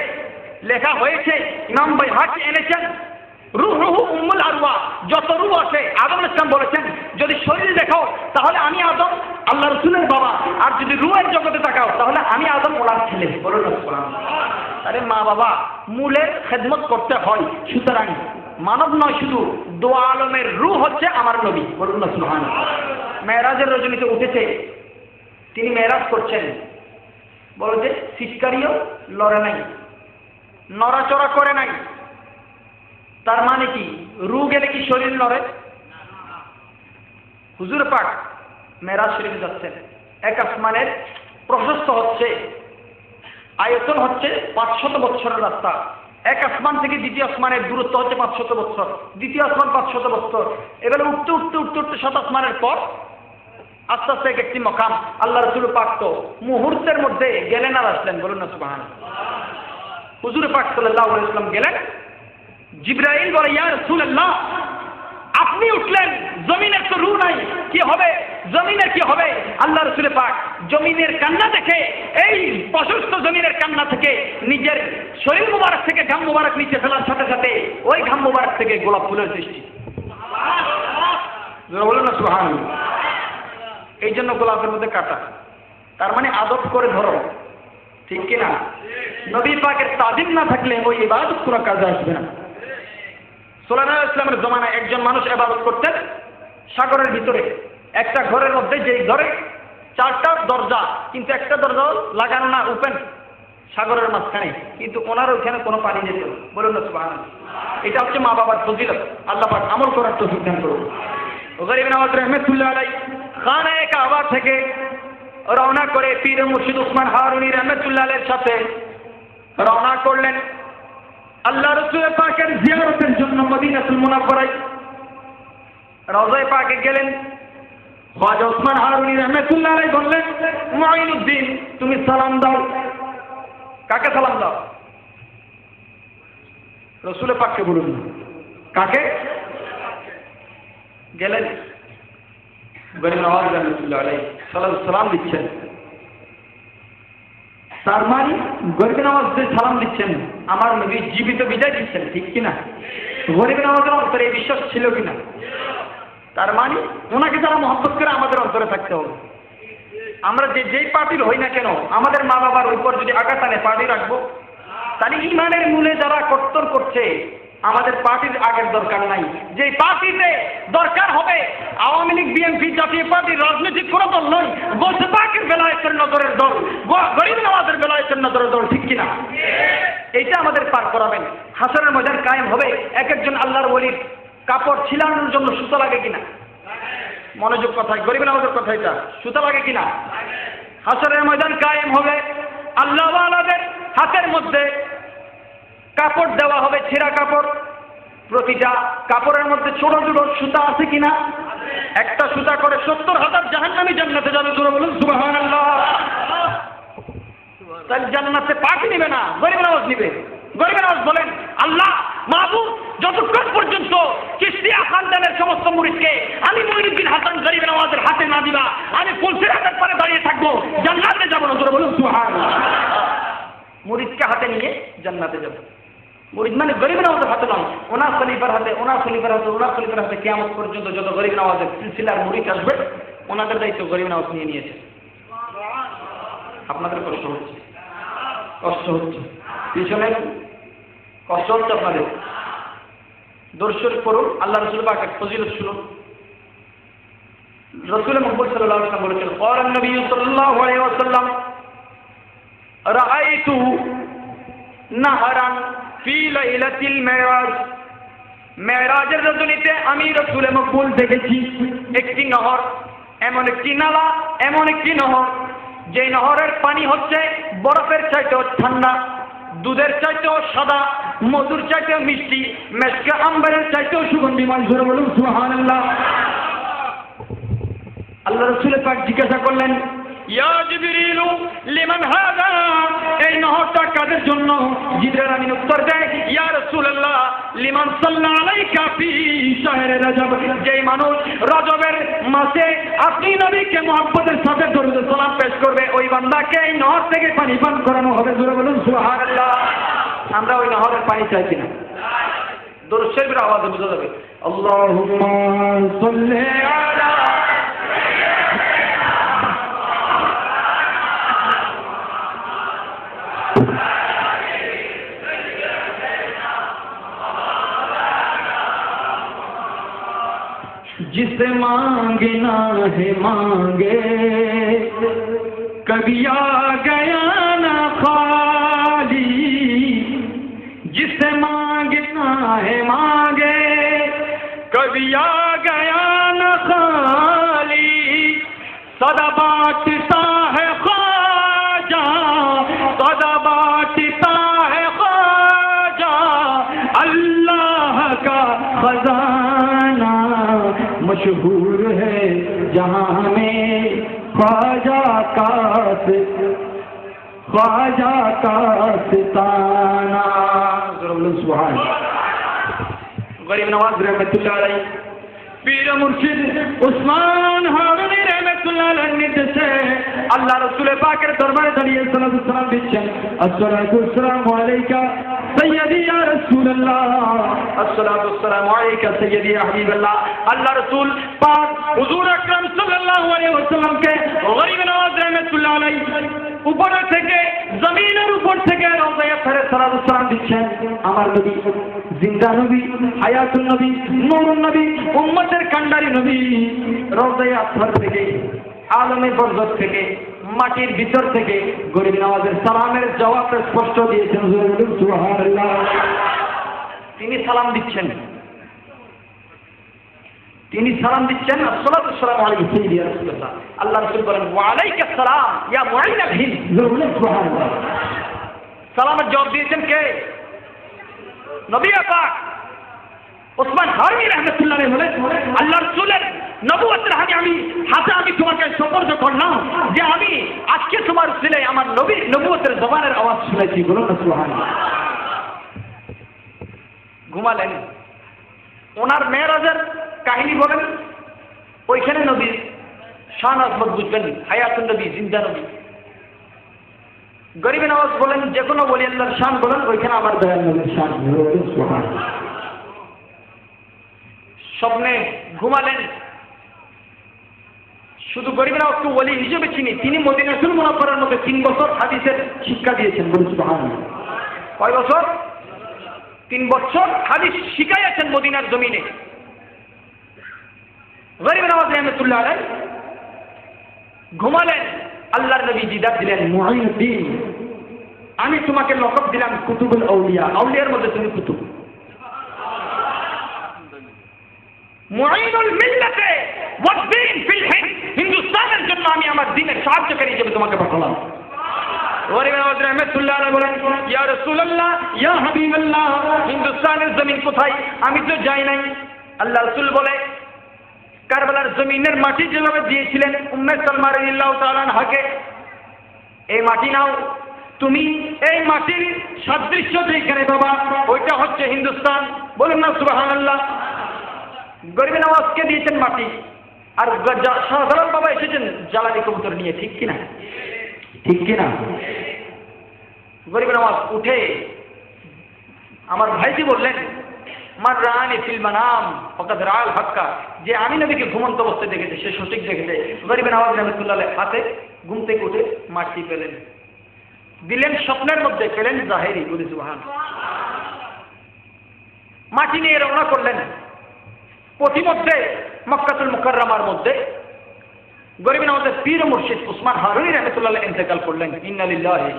লেখা হয়েছে, ইমাম বাইহাকি এনেছেন, রূহুহু উম্মুল আরওয়াহ, যত রূহ আছে আদম আলাইহিস সালাম বলেছেন যদি শরীর দেখো তাহলে আমি আদম আল্লাহ রাসূলের বাবা, আর যদি রূহের জগতে তাকাও তাহলে আমি আদম ওনার ছেলে। বলুন সুবহানাল্লাহ। আরে মা বাবা মূলের খেদমত করতে হয়, সুতরাং মানব নয়, শুধু দো আলমের রূহ হচ্ছে আমার নবী। বলুন না সুবহানাল্লাহ। মেরাজের রজনীতে উঠেছে, তিনি মেরাজ করছেন, বলো যে সিটকারিও লড়ে নাই, নড়াচড়া করে নাই। তার মানে কি রূহ গেলে কি শরীর নড়ে? হুজুর পাক মেরাজ শরীফে যাচ্ছেন, এক আসমানের প্রশস্ত হচ্ছে, আয়তন হচ্ছে 500 বছরের রাস্তা। এক আসমান থেকে দ্বিতীয় আসমানের দূরত্ব হচ্ছে 500 বছর, দ্বিতীয় আসমান 500 বছর। এবারে উঠতে 7 আসমানের পর আস্তে আস্তে একটি মকাম। আল্লাহ রাসূল পাক তো মুহূর্তের মধ্যে গেলেন আর আসলেন। বলুন না সুবহানাল্লাহ। হুজুর পাক সাল্লাল্লাহু আলাইহি ওয়াসাল্লাম গেলেন, জিবরাইল বলে ইয়া রাসূলুল্লাহ আপনি উঠলেন, জমিনের তো রূহ নাই, কি হবে? জমিনের কি হবে? আল্লাহ রাসূল পাক জমিনের কান্না দেখে, এই প্রশস্ত জমিনের কান্না থেকে নিজের শরীর মুবারক থেকে ঘাম মুবারক নিচে ফেলার সাথে সাথে ওই ঘাম মুবারক থেকে গোলাপ ফুলের সৃষ্টি। বলুন না সুবহানাল্লাহ। এই জন্য গোলাপের মধ্যে কাটা, তার মানে আদব করে ধরো, ঠিক কিনা? নবী পাকের তাজিম না থাকলে ওই ইবাদত কোনো কাজে আসবে না। সুলাইমান আলাইহিস সালামের জমানায় একজন মানুষ ইবাদত করতেন সাগরের ভিতরে, একটা ঘরের মধ্যে, যেই ঘরে 4টা দরজা, কিন্তু একটা দরজা লাগানো না, ওপেন, সাগরের মাঝখানে, কিন্তু ওনার ওইখানে কোনো পানি যেত। বলুন না সুবহানাল্লাহ। এটা হচ্ছে মা বাবার ফজিলত। আল্লাহ পাক আমল করার তৌফিক দান করুন। গরিব নওয়াজ রহমাতুল্লাহ আলাইহি খানায়ে কাবা থেকে রওনা করে পীর মুর্শিদ উসমান হারুনি রহমাতুল্লাহ আলাইহির সাথে রওনা করলেন আল্লাহ রাসূল পাকের জিয়ারতের জন্য মদিনাতুল মুনাওয়ারায়। রওজায়ে পাকে গেলেন, খাজা উসমান হারুনি রহমাতুল্লাহ আলাইহি বললেন, মুঈনুদ্দিন তুমি সালাম দাও। কাকে সালাম দাও? রসুলের পাককে বলুন না, কাকে? গেলেন গরিব নওয়াজ রহমতুল্লাহ আলাইহি সালাম দিচ্ছেন। তার মানে গরিব নওয়াজ সালাম দিচ্ছেন, আমার নবী জীবিত বিদায় দিচ্ছেন, ঠিক কিনা? গরিব নওয়াজের অন্তরে এই বিশ্বাস ছিল কিনা? তার মানে ওনাকে যারা মহব্বত করে আমাদের অন্তরে থাকতে হবে। আমরা যেই পার্টির হই না কেন, আমাদের মা বাবার উপর যদি আঘাত আনে পার্টি রাখবো? তাহলে ইমানের মূলে যারা কট্টর করছে, আমাদের পার্টির আগের দরকার নাই। যে পার্টিতে দরকার হবে আওয়ামী লীগ, বিএনপি, জাতীয় পার্টি, রাজনৈতিক কোনো দল নয়, বলছে পাকের বেলায়েতের নজরের দল, গরিব নওয়াজের বেলায়েতের নজরের দল, ঠিক কিনা? এইটা আমাদের পার করাবেন। হাসরের ময়দান কায়েম হবে। এক একজন আল্লাহর ওলির কাপড় ছিলানোর জন্য সুতা লাগে কিনা? মনোযোগ কথায়, গরিব নওয়াজের কথা, এটা সুতা লাগে কিনা? হাসরের ময়দান কায়েম হবে, আল্লাহ ওয়ালাদের হাতের মধ্যে কাপড় দেওয়া হবে, ছেঁড়া কাপড়। প্রতিটা কাপড়ের মধ্যে ছোট ছোট সুতা আছে কিনা? একটা সুতা করে 70,000 জাহান্নামী জান্নাতে যাবে। জোরে বলুন সুবহানাল্লাহ। তাহলে জান্নাতে পাখি নিবে না, গরিব নওয়াজ নিবে। গরিব নওয়াজ বলেন, আল্লাহ মাহবুব, যতক্ষণ পর্যন্ত চিশতিয়া খানদানের সমস্ত মুরিদকে আমি মঈনুদ্দিন হাসান গরিব নওয়াজের হাতে না দিবা, আমি ফুলসিরাতের পারে দাঁড়িয়ে থাকবো, জান্নাতে যাবো না। জোরে বলুন সুবহানাল্লাহ। মুরিদকে হাতে নিয়ে জান্নাতে যাবে। মুরিদ মানে গরিব নওয়াজের হাতে নয়, ওনার খলিফার হাতে, ওনার খলিফার হাতে, ওনার খলিফার হাতে কিয়ামত পর্যন্ত যত গরিব নওয়াজের সিলসিলার মুরিদ আসবে, ওনাদের দায়িত্ব গরিব নওয়াজ নিয়ে নিয়েছে। আপনাদের কষ্ট হচ্ছে, কষ্ট হচ্ছে, পিছনে কষ্ট হচ্ছে আপনাদের। দর্শন করুন, আল্লাহ রসুল পাকের ফজিলত শুনুন। রসুল মুহাম্মদ সাল্লাল্লাহু আলাইহি ওয়াসাল্লাম বলেছেন, ক্বালা নবী সাল্লাল্লাহু আলাইহি ওয়াসাল্লাম রাআইতু নাহরান ফি লাইলাতিল মেরাজ। মেরাজের রজনীতে আমি রসুল মকবুল দেখেছি একটি নহর, এমন একটি নালা, এমন একটি নহর, যে নহরের পানি হচ্ছে বরফের চাইতেও ঠান্ডা, দুধের চাইতেও সাদা, মধুর চাইতেও মিষ্টি, মেশকে আম্বরের চাইতেও সুগন্ধিময়। জোরে বলুন সুবহানাল্লাহ। আল্লাহ রাসূল পাক জিজ্ঞাসা করলেন, ইয়া জিবরিলু লিমান হাযা, এই নহরটা কাদের জন্য? জিবরাইল আমিন উত্তর দেয়, ইয়া রাসূলুল্লাহ লিমান সাল্লা আলাইকা ফি শাহরে রজব, যেই মানুষ রজবের মাসে আপনি নবীকে মুহাব্বতের সাথে দরুদ সালাম পেশ করবে, ওই বান্দাকে এই নহর থেকে পানি পান করানো হবে। জোরে বলুন সুবহানাল্লাহ। আমরা ওই নহরের পানি চাই কিনা? দরুদ শরীফের আওয়াজে বোঝা যাবে, আল্লাহুম্মা সাল্লি আলা। जिसे मांगना है मांगे, कभी आ गया ना खाली, जिसे मांगना है मांगे, कभी आ गया ना खाली, सदा बांटता है ख्वाजा, सदा बांटता है ख्वाजा, अल्लाह का खजाना मशहूर है जहां में, ख्वाजा का सिताना। सुभान गरीब नवाज रहमतुल्लाह अलैहि, पीर मुर्शिद उस्मान हारूनी रहमतुल्लाह अलैहि निर्देशে আল্লাহ রাসূল পাকের দরবারে দাঁড়িয়ে সালাতু সালাম দিচ্ছেন, আসসালাতু আসসালামু আলাইকা সাইয়্যিদি ইয়া রাসূলুল্লাহ, আসসালাতু আসসালামু আলাইকা সাইয়্যিদি ইয়া হাবিবাল্লাহ। আল্লাহ রাসূল পাক হুজুর আকরাম সাল্লাল্লাহু আলাইহি ওয়াসাল্লামকে গরিব নওয়াজ রাহমাতুল্লাহ আলাইহি উপর থেকে, জমিনের উপর থেকে রওজায়ে ফেরে সালাতু সালাম দিচ্ছেন। আমার নবী জিন্দা নবী, হায়াতুন নবী, নূরুন নবী, উম্মতের কান্ডারি নবী, রওজায়ে আতহার থেকে, আলমে বরজত থেকে, মাটির ভিতর থেকে গরিব নওয়াজের সালামের জবাব স্পষ্ট দিয়েছেন। সুবহানাল্লাহ। তিনি সালাম দিচ্ছেন, তিনি সালাম দিচ্ছেন, আসসালাতু আসসালামু আলাইকা সাইয়্যিদি ইয়া রাসূলুল্লাহ। আল্লাহ রাসূল বলেন, ওয়া আলাইকাস সালাম ইয়া মুআইনাল হিন্দ। সুবহানাল্লাহ। সালামের জবাব দিয়েছেন কে? নবী পাক ওসমান হারুনি রাহমাতুল্লাহ আলাইহি বলেন, আল্লাহ রাসূলের নবুয়তের হাতে আমি তোমাকে সুপর্দ করলাম যে আমি আজকে তোমার ছেলে আমার নবীর নবুয়তের জবানের আওয়াজ শুনেছি। বলুন না সুবহানাল্লাহ। ঘুমালেন। ওনার মেরাজের কাহিনী বলেন, ওইখানে নবীর শান আজমত বুঝবেন, হায়াতুন নবী, জিন্দা নবী। গরিবে নওয়াজ বলেন, যে কোনো ওলি আল্লাহর শান বলেন, ওইখানে আমার দয়াল নবীর শান। স্বপ্নে ঘুমালেন। শুধু গরিবে নওয়াজকে ওলি হিসেবে চিনি, তিনি মদিনাতুল মুনাওয়ারার মধ্যে 3 বছর হাদিসের শিক্ষা দিয়েছেন। বলুন সুবহানাল্লাহ। কয় বছর? 3 বছর হাদিস শিখাইয়াছেন মদিনার জমিনে। গরিবে নওয়াজ রাহমাতুল্লাহ আলাইহি ঘুমালেন। আল্লাহর নবী দিদার দিলেন, মুঈনুদ্দিন, আমি তোমাকে লকব দিলাম কুতুবুল আউলিয়া, আউলিয়ার মধ্যে তুমি কুতুব। মুঈনুল মিল্লাতে ওয়াদ দ্বীন ফিল হিন্দ, হিন্দুস্তানের জন্য আমি আমার দ্বীনের সাহায্যকারী হিসেবে তোমাকে পাঠালাম। গরিবে নওয়াজ রাহমাতুল্লাহ আলাইহি বলেন, ইয়া রাসূলুল্লাহ, ইয়া হাবিবাল্লাহ, হিন্দুস্তানের জমিন কোথায়? আমি তো যাই নাই। আল্লাহ রাসূল বলে, কারবালার জমিনের মাটি যেভাবে দিয়েছিলেন উম্মে সালমা রাদিয়াল্লাহু তাআলা আনহাকে, এই মাটি নাও, তুমি এই মাটির সাদৃশ্য যেখানে বাবা, ওইটা হচ্ছে হিন্দুস্তান। বলুন না সুবহানাল্লাহ। গরিবে নওয়াজকে দিয়েছেন মাটি, আর সাধারণ বাবা এসেছেন জ্বালানি কবুতর নিয়ে। ঠিক কিনা? ঠিক কিনা? গরিবে নওয়াজ উঠে আমার ভাইজি বললেন, মার রানি ফিল মানাম ফাকাদ রাআল হাক্কা, যে আমি নবীকে ঘুমন্ত অবস্থায় দেখেছে, সে সঠিক দেখেছে। গরিবে নওয়াজ রাহমাতুল্লাহ আলাইহি হাতে ঘুম থেকে উঠে মাটি পেলেন, দিলেন স্বপ্নের মধ্যে, পেলেন জাহেরি। বলি সুবহানাল্লাহ। মাটি নিয়ে রওনা করলেন। পথিমধ্যে মক্কাতুল মুকাররমার মধ্যে গরিবে নওয়াজের পীর ও মুর্শিদ উসমান হারুনি রাহমাতুল্লাহ আলাইহি ইন্তেকাল করলেন। ইন্না লিল্লাহি।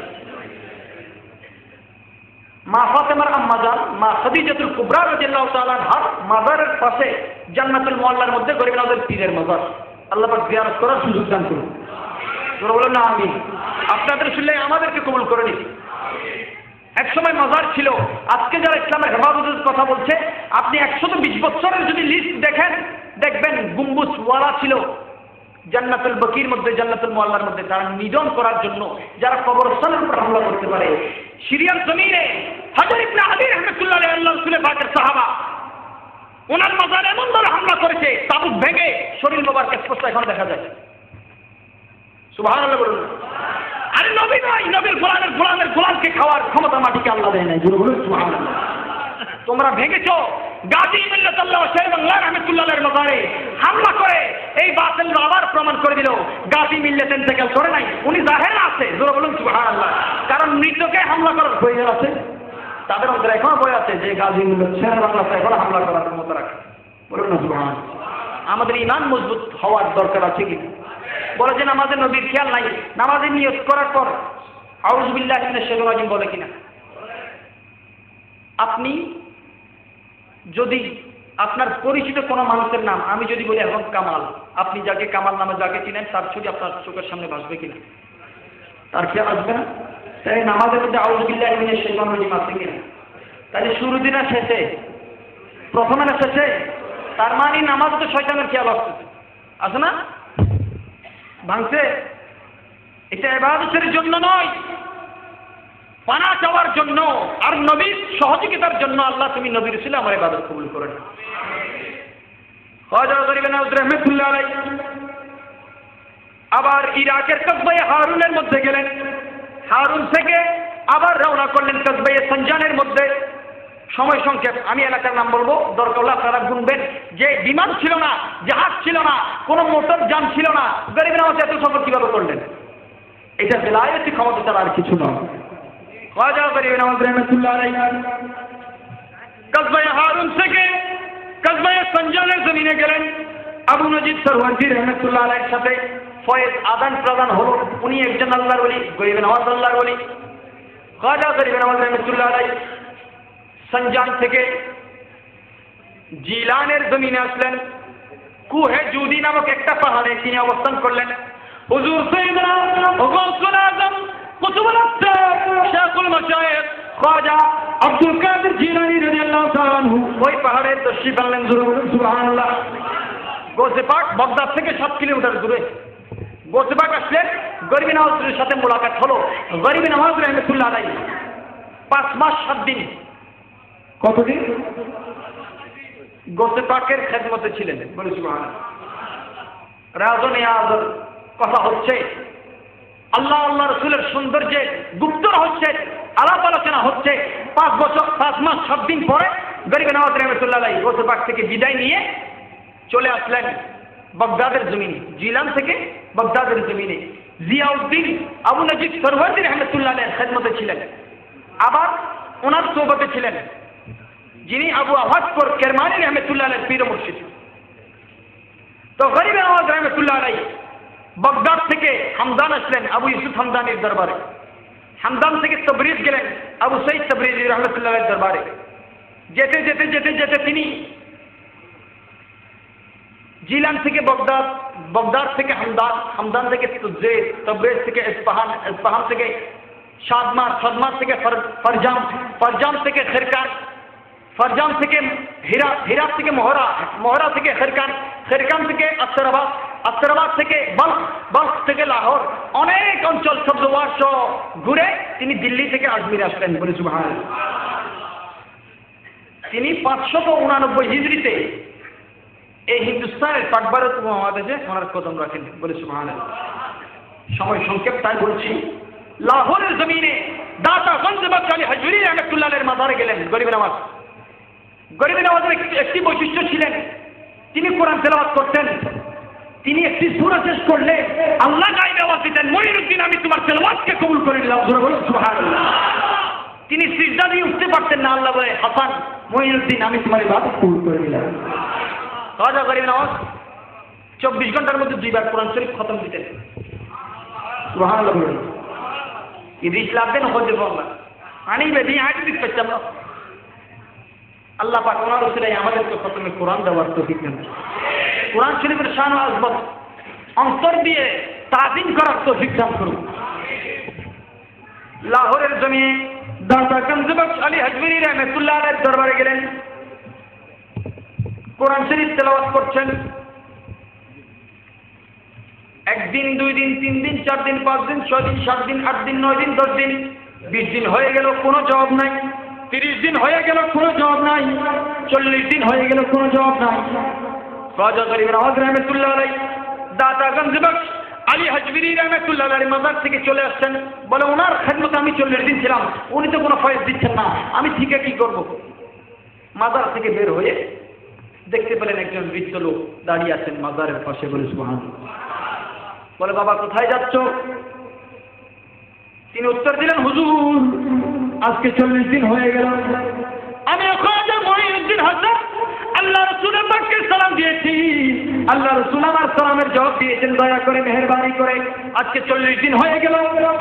মা ফাতেমার আম্মাজান মা খাদিজাতুল কুবরা রাদিয়াল্লাহু তাআলা আনহার মাজারের পাশে জান্নাতুল মুআল্লার মধ্যে গরিবে নওয়াজের পীরের মাজার। আল্লাহ পাক জিয়ারত করার সুযোগ দান করুন। তোমরা বলো না আমিন। আপনাদের শুনলে আমাদেরকে কবুল করে নিন। এক সময় মাজার ছিল, আজকে যারা ইসলামের হেফাজতের কথা বলছে, আপনি 120 বছরের যদি লিস্ট দেখেন, দেখবেন গুম্বুজ ওয়ালা ছিল জান্নাতুল বকির মধ্যে, জান্নাতুল মুআল্লার মধ্যে। তারা নিধন করার জন্য, যারা কবরস্থানের উপর হামলা করতে পারে। সিরিয়ার জমিনে হাজর ইবনে আলী রাহমাতুল্লাহ আলাইহি আল্লাহর রাসূলের পাকের সাহাবা, ওনার মাজারে এমন ভাবে হামলা করেছে, তাবুত ভেঙে শরীর মোবারক স্পষ্ট এখন দেখা যায়। সুবহানাল্লাহ বলুন। আরে নবী নয়, নবীর গোলামকে খাওয়ার ক্ষমতা মাটিকে আল্লাহ দেয় নাই। বলুন সুবহানাল্লাহ। তোমরা ভেঙেছো গাজী মিল্লাতুল্লাহ শাহ বাংলা রাহমাতুল্লাহ আলাইহির মাজারে হামলা করে এই বাতিল আবার প্রমাণ করে দিল গাজী মিল্লাত ইন্তেকাল করে নাই, উনি জাহের আছে। জোরে বলুন সুবহানাল্লাহ। কারণ মৃতকে হামলা করার ভয় আছে, তাদের অন্তরে এখনো ভয় আছে যে গাজী মিল্লাত শাহ বাংলা এখনো হামলা করার ক্ষমতা রাখে। বলুন না সুবহানাল্লাহ। আমাদের ঈমান মজবুত হওয়ার দরকার আছে কি? বলে যে নামাজে নবীর খেয়াল নাই, নামাজে নিয়ত করার পর আউযু বিল্লাহি মিনাশ শাইতানির রাজিম বলে কিনা? আপনি যদি আপনার পরিচিত কোনো মানুষের নাম, আমি যদি বলি এখন কামাল, আপনি যাকে কামাল নামে যাকে চিনেন তার ছবি আপনার চোখের সামনে ভাসবে কিনা? তার খেয়াল আসবে না? তাই নামাজের মধ্যে আউযু বিল্লাহি মিনাশ শাইতানির রাজিম আছে কিনা? তাহলে শুরু দিনা শেষে, প্রথমে না শেষে? তার মানে নামাজ তো শয়তানের খেয়াল আসতেছে, আছে না? ভাঙছে। এটা ইবাদতের জন্য নয়, পানা চাওয়ার জন্য আর নবীর সহযোগিতার জন্য। আল্লাহ তুমি নবীর ছিল, আমার ইবাদত কবুল করে নাও। খাজা গরিবে নওয়াজ রাহমাতুল্লাহ আলাইহি আবার ইরাকের কসবায়ে হারুনের মধ্যে গেলেন। হারুন থেকে আবার রওনা করলেন কসবায়ে সঞ্জানের মধ্যে। সময় সংক্ষেপ, আমি এলাকার নাম বলবো, দরকার হলে আপনারা গুনবেন। যে বিমান ছিল না, জাহাজ ছিল না, কোনো মোটর যান ছিল না, গরিবে নওয়াজ এত সফর কিভাবে করলেন? এটা বেলায়েতি ক্ষমতা ছাড়া আর কিছু নয়। খাজা গরিবে নওয়াজ রাহমাতুল্লাহ আলাইহি কসবায়ে হারুন থেকে কসবায়ে সঞ্জানের জমিনে গেলেন। আবু নজিব সরওয়ার্দী রাহমাতুল্লাহ আলাইহির সাথে ফয়েজ আদান প্রদান হলো। উনি একজন আল্লাহর ওলি, গরিবে নওয়াজ আল্লাহর ওলি। খাজা গরিবে নওয়াজ রাহমাতুল্লাহ আলাইহি সঞ্জান থেকে জিলানের জমিনে আসলেন। কুহে জুদি নামক একটা পাহাড়ে তিনি অবস্থান করলেন। হুজুর সাইয়েদনা গৌসুল আজম কুতুবুল আকতাব শাইখুল মাশায়েখ খাজা আব্দুল কাদের জিলানী রাদিয়াল্লাহু তাআলা আনহু ওই পাহাড়ে তশরিফ আনলেন। সুবহানাল্লাহ। গৌসে পাক বাগদাদ থেকে 7 কিলোমিটার দূরে। গৌসে পাক আসলেন, গরিবে নওয়াজের সাথে মোলাকাত হলো। গরিবে নওয়াজ রাহমাতুল্লাহ আলাইহি 5 মাস 7 দিন কতদিন? গোসে পাকের খেদমতে ছিলেন। বলে সুবহানাল্লাহ। রাজনে আজর কথা হচ্ছে, আল্লাহ আল্লাহ রসুলের সৌন্দর্যে গুপ্ত হচ্ছে, আলাপ আলোচনা হচ্ছে। 5 বছর 5 মাস 7 দিন পরে গরিব নওয়াজ রহমতুল্লাহ আলাইহি গোসে পাক থেকে বিদায় নিয়ে চলে আসলেন বাগদাদের জমিনে। জিলান থেকে বাগদাদের জমিনে জিয়াউদ্দিন আবু নজিব সরওয়ার্দী রহমতুল্লাহ আলাইহির খেদমতে ছিলেন। আবার ওনার সোহবতে ছিলেন যিনি আবু আওয়াজ কেরমানি রহমতুল্লাহ আলাইহির পীর মুর্শিদ। তো গরিব নওয়াজ রহমতুল্লাহ আলাইহি বাগদাদ থেকে হামদান আসলেন আবু ইউসুফ হামদানির দরবারে। হামদান থেকে তবরিজ গেলেন আবু সঈদ তবরিজি রহমতুল্লাহ আলাইহির দরবারে। যেতে যেতে যেতে যেতে তিনি জিলান থেকে বাগদাদ, বাগদাদ থেকে হামদান, হামদান থেকে তবরেজ থেকে ইস্পাহান, ইস্পাহান থেকে শাদমার, শাদমার থেকে ফরজাম, ফরজাম থেকে খেরকান, ফরজাম থেকে হিরাত, হিরাত থেকে মোহরা, মোহরা থেকে খেরকান, খেরকান থেকে আস্তরাবাদ, আস্তরাবাদ থেকে বল্ক, বল্ক থেকে লাহোর, অনেক অঞ্চল শব্দবাস ঘুরে তিনি দিল্লি থেকে আজমির আসলেন। বলে সুবহানাল্লাহ। তিনি 589 হিজরিতে এই হিন্দুস্তানের পাক ভারত মহাদেশে ওনার কদম রাখেন। বলে সুবহানাল্লাহ। সময় সংক্ষেপ তাই বলছি। লাহোরের জমিনে দাতা গঞ্জ বক্স আলী হাজুরি রহমতুল্লাহ আলাইহির মাজারে গেলেন গরিব নওয়াজ। গরিব নওয়াজের একটি বৈশিষ্ট্য ছিলেন, তিনি কোরআন তেলাওয়াত করতেন। তিনি একটি সূরা শেষ করলে আল্লাহ গায়েবে আওয়াজ দিতেন, মঈনুদ্দিন আমি তোমার তেলাওয়াতকে কবুল করে নিলাম। বলে সুবহানাল্লাহ। তিনি সিজদা দিয়ে উঠতে পারতেন না, আল্লাহ বলে হাসান মঈনুদ্দিন আমি তোমার ইবাদত কবুল করে নিলাম। রাজা গরিব নওয়াজ 24 ঘন্টার মধ্যে 2 বার কোরআন শরীফ খতম দিতেন। সুবহানাল্লাহ। বলেন ఇది ইসলামদের হতে পারলাম আনি বেদি আজ দিতে পেছাম আল্লাহ পাক ওনার উসিলে আমাদেরকে খতমে কোরআন দেওয়ার তৌফিক দেন। কোরআন শরীফের শান ও আযমত অন্তর দিয়ে তাজিম করার তৌফিক দান করুন। লাহোরের জমিনে দাতা গঞ্জ বক্স আলী হাজমিরি রহমতুল্লাহ আলাইহির দরবারে গেলেন। কোরআন শরীফ তেলাওয়াত করছেন। 1 দিন 2 দিন 3 দিন 4 দিন 5 দিন 6 দিন 7 দিন 8 দিন 9 দিন 10 দিন 20 দিন হয়ে গেল, কোনো জবাব নাই। 30 দিন হয়ে গেল, কোনো জবাব নাই। 40 দিন হয়ে গেল, কোনো জবাব নাই। রাজা গরিব নওয়াজ রহমতুল্লাহ আলাইহি দাতা গঞ্জ বক্স আলী হাজমিরি রহমতুল্লাহ আলাইহির মাজার থেকে চলে আসছেন। বলে ওনার খেদমতে আমি 40 দিন ছিলাম, উনি তো কোনো ফয়েজ দিচ্ছেন না, আমি থেকে কি করব? মাজার থেকে বের হয়ে দেখতে পেলেন একজন বৃদ্ধ লোক দাঁড়িয়ে আছেন মাজারের পাশে। বলে সুবহানাল্লাহ। বলে বাবা কোথায় যাচ্ছ? তিনি উত্তর দিলেন, হুজুর আজকে 40 দিন হয়ে গেল, আমি খাজা মঈনুদ্দিন হাসান আল্লাহ রাসূলের পাককে সালাম দিয়েছি। আল্লাহ রাসূল আমার সালামের জবাব দিয়েছেন, দয়া করে মেহেরবানি করে আজকে 40 দিন হয়ে গেল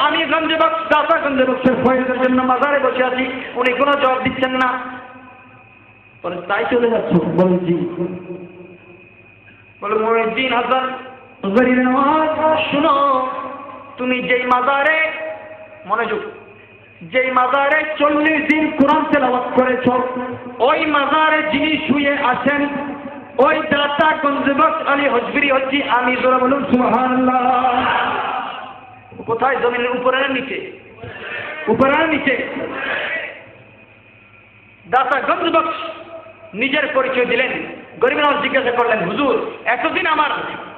আমি গঞ্জ বক্স দাতা গঞ্জ বক্সের ফয়েজের জন্য মাজারে বসে আছি, উনি কোনো জবাব দিচ্ছেন না। বলে তাই চলে যাচ্ছ? বলে জি। বলে মঈনুদ্দিন হাসান গরিব নওয়াজ শুনো, তুমি যেই মাজারে, মনোযোগ, যেই মাজারে 40 দিন কোরআন তেলাওয়াত করেছ, ওই মাজারে যিনি শুয়ে আছেন ওই দাতা গঞ্জ বক্স আলী হাজমিরি হচ্ছি আমি। জোরে বলুন সুবহানাল্লাহ। কোথায়? জমিনের উপরে না নিচে? উপরে না নিচে? দাতা গঞ্জ বক্স নিজের পরিচয় দিলেন। গরিব নওয়াজ জিজ্ঞাসা করলেন, হুজুর এতদিন আমার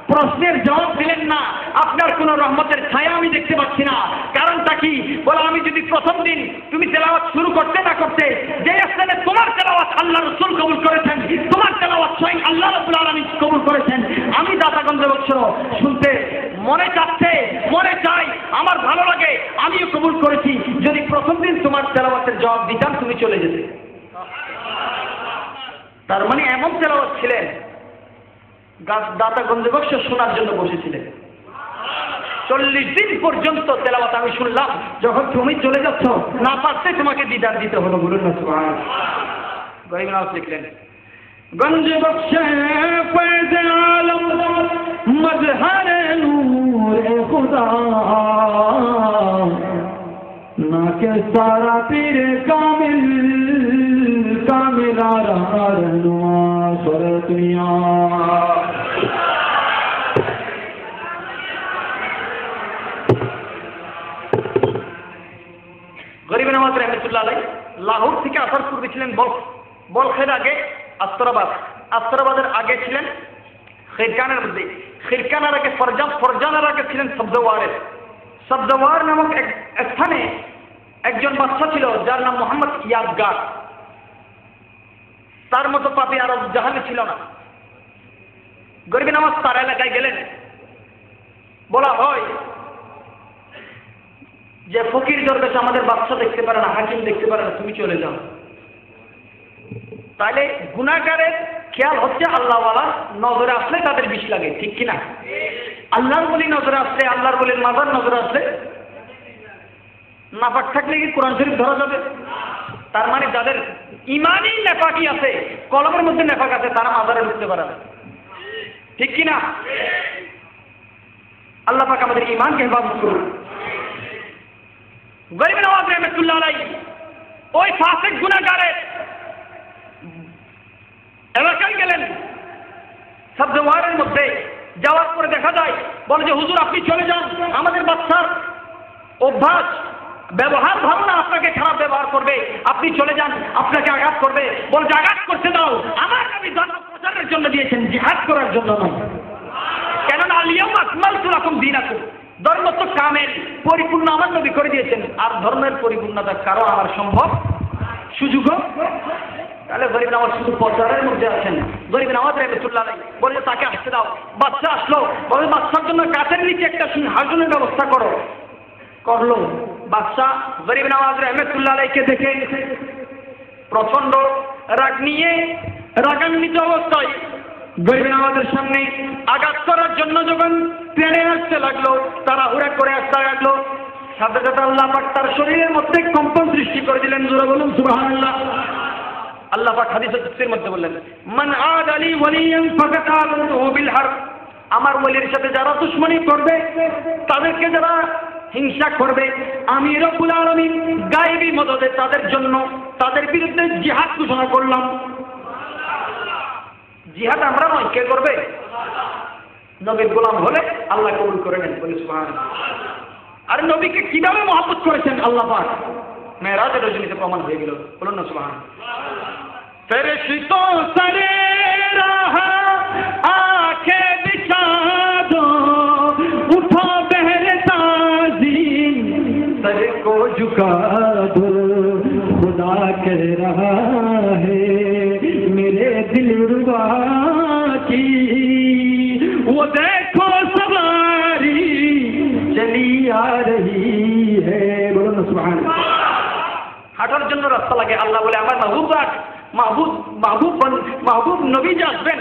প্রশ্নের জবাব দিলেন না, আপনার কোন রহমতের ছায়া আমি দেখতে পাচ্ছি না, কারণটা কি? বলে আমি যদি প্রথম দিন তুমি তেলাওয়াত শুরু করতে না করতে যে স্থানে তোমার তেলাওয়াত আল্লাহ রাসূল কবুল করেছেন, তোমার তেলাওয়াত স্বয়ং আল্লাহ রাব্বুল আলামিন কবুল করেছেন, আমি দাতা গঞ্জ বক্স শুনতে মনে চাচ্ছে, মনে চাই, আমার ভালো লাগে, আমিও কবুল করেছি। যদি প্রথম দিন তোমার তেলাওয়াতের জবাব দিতাম তুমি চলে যেতে। তার মানে এমন তেলাওয়াত ছিলেন, দাতা গঞ্জ বক্স শোনার জন্য বসেছিলেন। 40 দিন পর্যন্ত তেলাওয়াত আমি শুনলাম, যখন তুমি চলে যাচ্ছ না পারতে তোমাকে দিদার দিতে হলো। বলুন না সুবহানাল্লাহ। গরিব নওয়াজ লিখলেন, গঞ্জ বক্সে ফয়েজ আলম মজহরে নূর খুদা না কে সারা পীর কামিল কামিলা রানুয়া সরতুনিয়া। গরিব নওয়াজ রহমতুল্লাহ আলাইহি লাহোর থেকে আসার পূর্বে ছিলেন বলখের আগে আস্তরাবাদ, আস্তরাবাদের আগে ছিলেন খিরকানের মধ্যে, খিরকানের আগে ফরজান, ফরজানের আগে ছিলেন সবজওয়ারের। সবজওয়ার নামক এক স্থানে একজন বাদশা ছিল যার নাম মোহাম্মদ ইয়াদগার। তার মতো পাপী আরব জাহানে ছিল না। গরিব নওয়াজ তার এলাকায় গেলেন। বলা হয় যে ফকির দরবেশ আমাদের বাদশা দেখতে পারে না, হাকিম দেখতে পারে না, তুমি চলে যাও। তাহলে গুনাহগারের খেয়াল হচ্ছে আল্লাহওয়ালা নজরে আসলে তাদের বিষ লাগে, ঠিক কিনা? আল্লাহর বলি নজরে আসলে, আল্লাহর বলির মাজার নজরে আসলে নাপাক থাকলে কি কোরআন শরীফ ধরা যাবে? তার মানে যাদের ইমানই নেফাকি আছে, কলমের মধ্যে নেফাক আছে, তারা মাজারে ঢুকতে পারে না, ঠিক কিনা? আল্লাহ পাক আমাদের ইমানকে হেফাজত করুন। গরিব নওয়াজ রহমতুল্লাহ আলাইহি ওই ফাসিক গুনাহগারের এলাকায় গেলেন। সবজওয়ারের মধ্যে যাওয়ার পরে দেখা যায়, বলে যে হুজুর আপনি চলে যান, আমাদের বাচ্চার অভ্যাস ব্যবহার ভালো না, আপনাকে খারাপ ব্যবহার করবে, আপনি চলে যান, আপনাকে আঘাত করবে। বলছে আঘাত করতে দাও, আমার আমি ধর্ম প্রচারের জন্য দিয়েছেন, জিহাদ করার জন্য নয়। কেননা আল-ইয়াওমা আকমালতু লাকুম দীনাকুম, ধর্ম তো কামেল পরিপূর্ণ আমার নবী করে দিয়েছেন, আর ধর্মের পরিপূর্ণতা কারো আমার সম্ভব সুযোগ। তাহলে গরিব নওয়াজ শুধু প্রচারের মধ্যে আছেন। গরিব নওয়াজ রহমতুল্লাহ আলাইহি বলে তাকে আসতে দাও। বাচ্চা আসলো, বলে বাচ্চার জন্য কাঠের নিচে একটা সিংহাসনের ব্যবস্থা করো। করলো। বাচ্চা গরিব নওয়াজ রহমতুল্লাহ আলাইহিকে দেখে প্রচন্ড রাগ নিয়ে রাগান্বিত অবস্থায় গরিব নওয়াজের সামনে আঘাত করার জন্য যখন ট্রেনে আসতে লাগলো, তাড়াহুড়া করে আসতে লাগলো, সাথে সাথে আল্লাহ পাক তার শরীরের মধ্যে কম্পন সৃষ্টি করে দিলেন। জোরে বলুন সুবহানাল্লাহ। আল্লাহ পাক হাদিসের মধ্যে বললেন, মান আদ আলী ওয়ালিয়ান ফাকাদ আযানতুহু বিল হারব, আমার ওলির সাথে যারা দুশমনী করবে, তাদেরকে যারা হিংসা করবে, আমি রব্বুল আলামিন গায়েবী মদদে তাদের জন্য তাদের বিরুদ্ধে জিহাদ ঘোষণা করলাম। জিহাদ আমরা নয়, কে করবে? নবীর গোলাম হলে আল্লাহ কবুল করে নেন, বলি সুবহানাল্লাহ। আর নবীকে কিভাবে মহব্বত করেছেন আল্লাহ পাক মেরাজের রজনীতে প্রমাণ হয়ে গেল, বলুন না সুবহানাল্লাহ। ফেরেশতোं সরে রাহা आंखे बिछा दो, उठो बहरे ताज़ीम सर को झुका दो, खुदा कह रहा है मेरे दिलरुबा की, वो देखो सवारी चली आ रही है, बोलो ना सुभान अल्लाह। হাঁটার জন্য রাস্তা লাগে, আল্লাহ বলে আমার মাহবুব নবী যে আসবেন,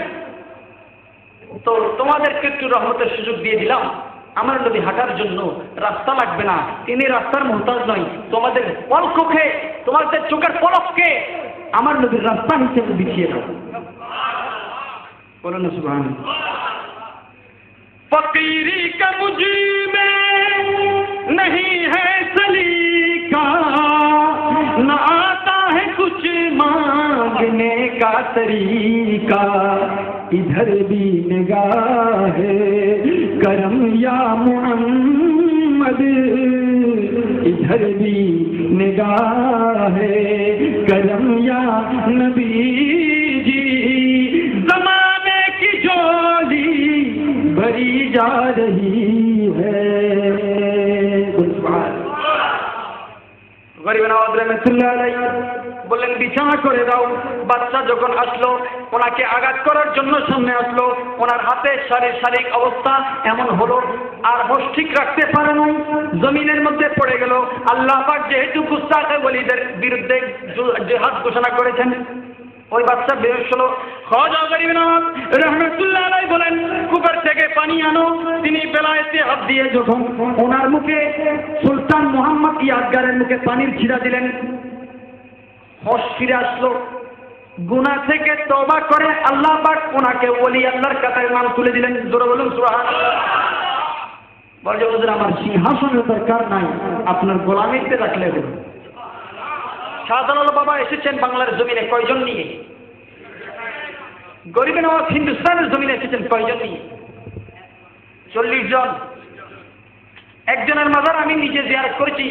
তো তোমাদেরকে একটু রহমতের সুযোগ দিয়ে দিলাম। আমার নবী হাঁটার জন্য রাস্তা লাগবে না, তিনি রাস্তার মুহতাজ নয়। তোমাদের পলককে, তোমাদের চোখের পলককে আমার নবীর রাস্তা হিসেবে বিছিয়ে দাও, বলুন না সুবহানাল্লাহ। ফকিরি কা মুঝ মে नहीं है सलीका, न आता है कुछ मांगने का तरीका, इधर भी निगाह है करम या मोहम्मद, इधर भी निगाह है करम या नबी जी, जमाने की झोली भरी जा रही है। গরিব নওয়াজ রহমতুল্লাহ আলাইহি বললেন বিছানা করে দাও। বাচ্চা যখন আসলো, ওনাকে আঘাত করার জন্য সামনে আসলো, ওনার হাতে শারীরিক অবস্থা এমন হলো আর হোশ ঠিক রাখতে পারে নাই, জমিনের মধ্যে পড়ে গেল। আল্লাহ পাক যেহেতু গুস্তাখে ওলিদের বিরুদ্ধে জিহাদ ঘোষণা করেছেন, ওই বাচ্চা বেহুশ হলো। খাজা গরিব নওয়াজ রহমতুল্লাহ আলাইহি বলেন কুকার থেকে পানি আনো। তিনি বেলায়েতে হাত দিয়ে যখন ওনার মুখে সুলতান মোহাম্মদ ইয়াদগারের মুখে পানির ছিটা দিলেন, হোশ ফিরে আসলো। গুনাহ থেকে তওবা করে আল্লাহ পাক ওনাকে ওলি আল্লাহর কাতারে নাম তুলে দিলেন, জোরে বলুন সুবহানাল্লাহ। বলে হুজুর আমার সিংহাসনের দরকার নাই, আপনার গোলামিতে রাখলে হবে। শাহজালাল বাবা এসেছেন বাংলার জমিনে কয়জন নিয়ে? গরিব নওয়াজ হিন্দুস্তানের জমিনে এসেছেন কয়জন নিয়ে? 40 জন। একজনের মাজার আমি নিজে জিয়ারত করেছি,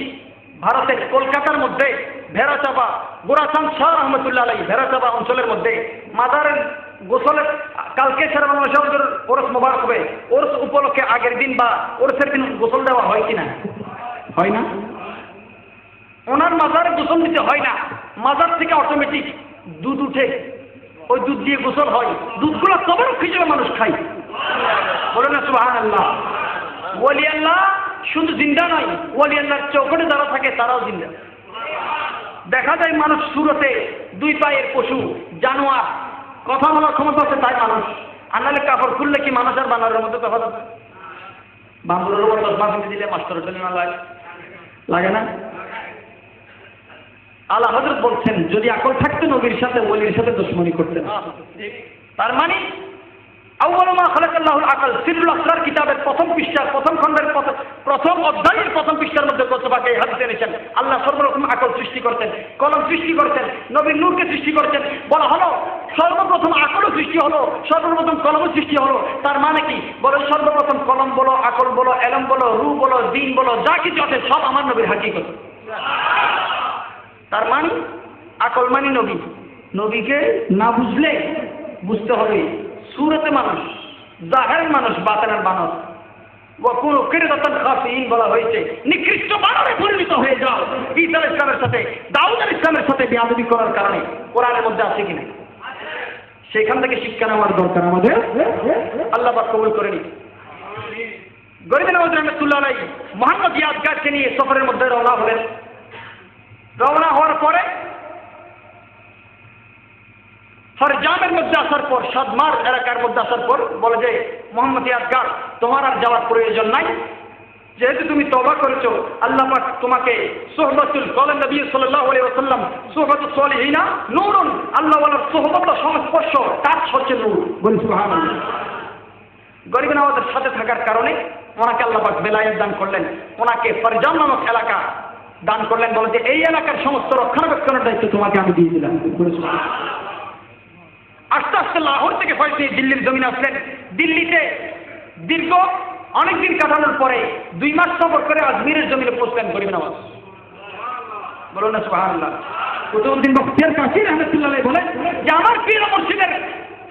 ভারতের কলকাতার মধ্যে ভেড়াচাপা গোরাচাঁদ শাহ রহমতুল্লাহ আলাই ভেড়াচাপা অঞ্চলের মধ্যে মাজারের গোসলের কালকে সারা বাংলাদেশের ওরস মোবারক হবে, ওরস উপলক্ষে আগের দিন বা ওরসের দিন গোসল দেওয়া হয় কিনা? হয় না। ওনার মাজারে গোসল দিতে হয় না, মাজার থেকে অটোমেটিক দুধ উঠে, ওই দুধ দিয়ে গোসল হয়। দুধগুলো তবরক হিসেবে মানুষ খায়। বলে না সুবহানাল্লাহ। ওলি আল্লাহ শুধু জিন্দা নয়, ওলি আল্লাহর চৌকটে যারা থাকে তারাও জিন্দা। দেখা যায় মানুষ সুরতে 2 পায়ের পশু, জানোয়ার, কথা বলার ক্ষমতা আছে তাই মানুষ। আনালে কাপড় খুললে কি মানুষ আর বানরের মধ্যে তফাৎ আছে? বান্দরের উপর 10 মাস দিলে মাস্টারের জন্য লাগে না? আল্লাহ হযরত বলছেন যদি আকল থাকতো নবীর সাথে ওলির সাথে দুশমনি করতেন। তার মানে আউয়ালু মা খালাকাল্লাহুল আকল, সিররুল আসরার কিতাবের প্রথম পৃষ্ঠার প্রথম খণ্ডের প্রথম অধ্যায়ের প্রথম পৃষ্ঠার মধ্যে কতবাকে এই হাদিস এনেছেন আল্লাহ সর্বপ্রথম আকল সৃষ্টি করতেন, কলম সৃষ্টি করতেন, নবীর নূরকে সৃষ্টি করতেন। বলা হলো সর্বপ্রথম আকলও সৃষ্টি হলো, সর্বপ্রথম কলমও সৃষ্টি হলো। তার মানে কি? বলে সর্বপ্রথম কলম বলো, আকল বলো, এলম বলো, রূহ বলো, দ্বীন বলো, যা কিছু আছে সব আমার নবীর হাকিকত। তার মানে আকল মানে নবী। নবীকে না বুঝলে বুঝতে হবে সুরতে মানুষ, জাহেরের মানুষ, বাতেনের মানুষ। ওয়াকুনু কিরদাতান খাসিইন বলা হয়েছে, নিকৃষ্ট বানরে পরিণত হয়ে যাও ঈসা আলাইহিস সালামের সাথে, দাউদ আলাইহিস সালামের সাথে বেয়াদবি করার কারণে। কোরআনের মধ্যে আছে কিনা? সেখান থেকে শিক্ষা নেওয়ার দরকার আমাদের। আল্লাহ পাক কবুল করে নিন। গরিব নওয়াজ রহমতুল্লাহ আলাইহি মুহাম্মদ ইয়াদগারকে নিয়ে সফরের মধ্যে রওনা হলেন। রওনা হওয়ার পরে হরজামের মধ্যে আসার পর, সাদমার এলাকার মধ্যে আসার পর বলে যে মোহাম্মদ ইয়াদগার তোমার আর যাওয়ার প্রয়োজন নাই, যেহেতু তুমি তওবা করেছো আল্লাহ পাক তোমাকে সুহবাতুল কওলেন নবী সাল্লাল্লাহু আলাইহি ওয়াসাল্লাম সুহবাতুস সালিহিনা নূরুন, আল্লাহ ওয়ালার সুহবত সংস্পর্শ তার হচ্ছে নূর। বলি সুবহানাল্লাহ। গরিব নওয়াজের সাথে থাকার কারণে ওনাকে আল্লাহ পাক বেলায়েত দান করলেন, ওনাকে ফরজাম নামক এলাকা দান করলেন। বলে যে এই এলাকার সমস্ত রক্ষণাবেক্ষণের দায়িত্ব তোমাকে আমি দিয়ে দিলাম। আস্তে আস্তে লাহোর থেকে ফয়সী দিল্লির জমিনে আসলেন। দিল্লিতে দীর্ঘ অনেকদিন কাটানোর পরে 2 মাস সফর করে আজমিরের জমিনে পৌঁছলেন গরিব নওয়াজ। বলুন না সুবহানাল্লাহ। কুতুবউদ্দিন বখতিয়ার কাশী রাহমাতুল্লাহ আলাইহি বলেন যে আমার পীর মুর্শিদের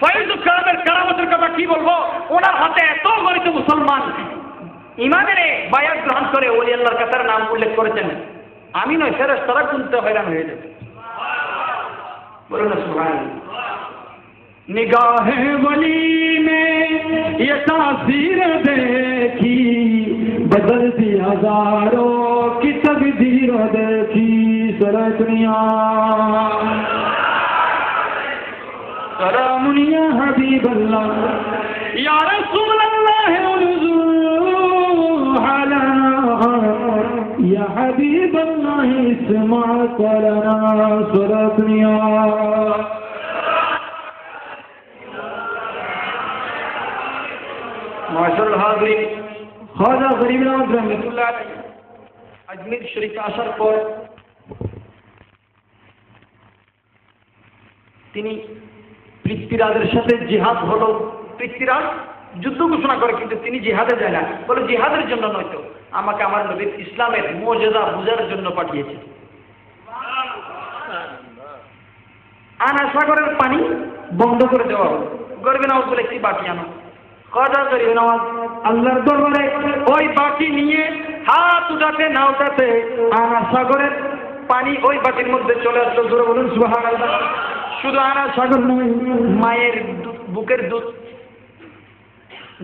ফয়জুল কালামের কারামতের কথা কি বলবো। ওনার হাতে এত গরিব মুসলমান ইমানের বায়াত গ্রহণ করে ওলি আল্লাহর কাতার নাম উল্লেখ করেছেন, আমি নয় ফেরেশতারা গুনতে হয়রান হয়ে যাবে। বলুন না সুবহানাল্লাহ। निगाहे वली में ये तासीर देखी, बदल दी हजारों की तकदीर देखी। सारा दुनिया सलाम या हबीब अल्लाह या रसूल अल्लाह उलूहला या हबीब अल्लाह इस्मा लना। सारा दुनिया মাশাআল্লাহ। হাজির খাজা গরিব নওয়াজ রহমাতুল্লাহ আলাইহি আজমির শরীফে আসার পর তিনি পৃথ্বীরাজের সাথে জিহাদ হলো। পৃথ্বীরাজ যুদ্ধ ঘোষণা করে কিন্তু তিনি জিহাদে যায় না। বলে জিহাদের জন্য নয়তো আমাকে আমার নবীর ইসলামের মুজিজা বুঝার জন্য পাঠিয়েছে। আনা সাগরের পানি বন্ধ করে দেওয়া হলো। গরিব নওয়াজ বলে কি বাকি আনো? খাজা গরিব নওয়াজ আল্লাহর দরবারে ওই বাটি নিয়ে হাত উঠাতে না উঠাতে আনা সাগরের পানি ওই বাটির মধ্যে চলে আসলো। জোরে বলুন সুবহানাল্লাহ। শুধু আনা সাগর নয়, মায়ের বুকের দুধ,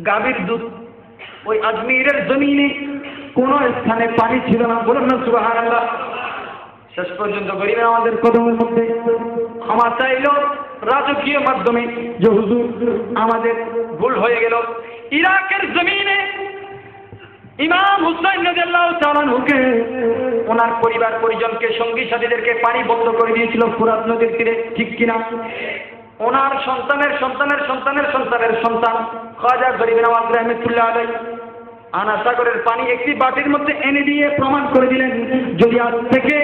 গাভীর দুধ। ওই আজমিরের জমিনে কোন স্থানে পানি ছিল না। বলুন না সুবহানাল্লাহ। শেষ পর্যন্ত গরিব নওয়াজের কদমের মধ্যে ক্ষমা চাইল রাজকীয় মাধ্যমে যে হুজুর আমাদের ভুল হয়ে গেল। ইরাকের জমিনে ইমাম হুসাইন রাদিয়াল্লাহু তাআলা আনহুকে ওনার পরিবার পরিজনকে সঙ্গী সাথীদেরকে পানি বন্ধ করে দিয়েছিল ফুরাত নদীর তীরে, ঠিক কিনা? ওনার সন্তানের সন্তানের সন্তানের সন্তানের সন্তান খাজা গরিব নওয়াজ রহমাতুল্লাহ আলাইহি আনা সাগরের পানি একটি বাটির মধ্যে এনে দিয়ে প্রমাণ করে দিলেন যদি আজ থেকে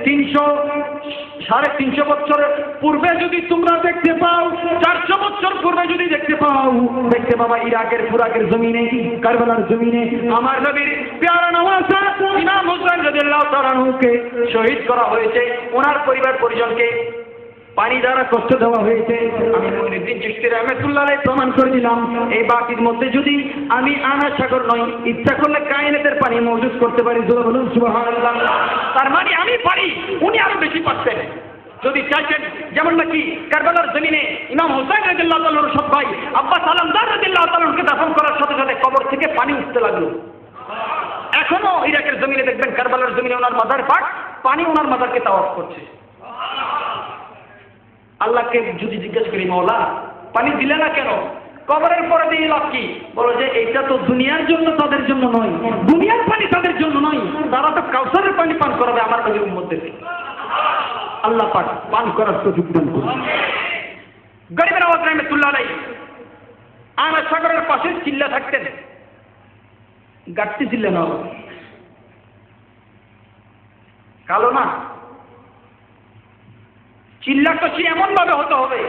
350 বছরের পূর্বে যদি তোমরা দেখতে পাও, 400 বছর পূর্বে যদি দেখতে পাও, দেখতে পাবা ইরাকের ফুরাকের জমিনে, কারবালার জমিনে আমার নবীর প্যারা নওয়াজা ইমাম হোসেন রাদিয়াল্লাহু তাআলা আনহুকে শহীদ করা হয়েছে। ওনার পরিবার পরিজনকে পানি দ্বারা কষ্ট দেওয়া হয়েছে। আমি মুঈনুদ্দিন চিশতি রাহমাতুল্লাহ আলাইহি প্রমাণ করে দিলাম, এই বাটির মধ্যে যদি আমি আনা সাগর নই, ইচ্ছা করলে কায়নাতের পানি মওজুদ করতে পারি। বলুন সুবহানাল্লাহ। তার মানে আমি পারি, উনি আরো বেশি পারতেন যদি চাইতেন। যেমন নাকি কারবালার জমিনে ইমাম হোসেন রাদিয়াল্লাহু তাআলার সৎ ভাই আব্বাস আলমদার রাদিয়াল্লাহু তাআলাকে দাফন করার সাথে সাথে কবর থেকে পানি উঠতে লাগলো। এখনো ইরাকের জমিনে দেখবেন, কারবালার জমিনে ওনার মাজার পাক, পানি ওনার মাজারকে তাওয়াফ করছে। আল্লাহকে যদি জিজ্ঞেস করি, মাওলা পানি দিলে না কেন? কবরের পরে দিয়ে লাভ কি? বলো যে এইটা তো দুনিয়ার জন্য, তাদের জন্য নয়, দুনিয়ার পানি তাদের জন্য নয়, তারা তো কাউসারের পানি পান করাবে আমার নবীর উম্মতদেরকে। আল্লাহ পাক পান করার সুযোগ দান করুন। গরিব নওয়াজ রাহমাতুল্লাহ আলাইহি আনা সাগরের পাশে চিল্লা থাকতেন, গাট্টি চিল্লা না, কালো না, চিল্লাকষি এমন ভাবে হতে হবে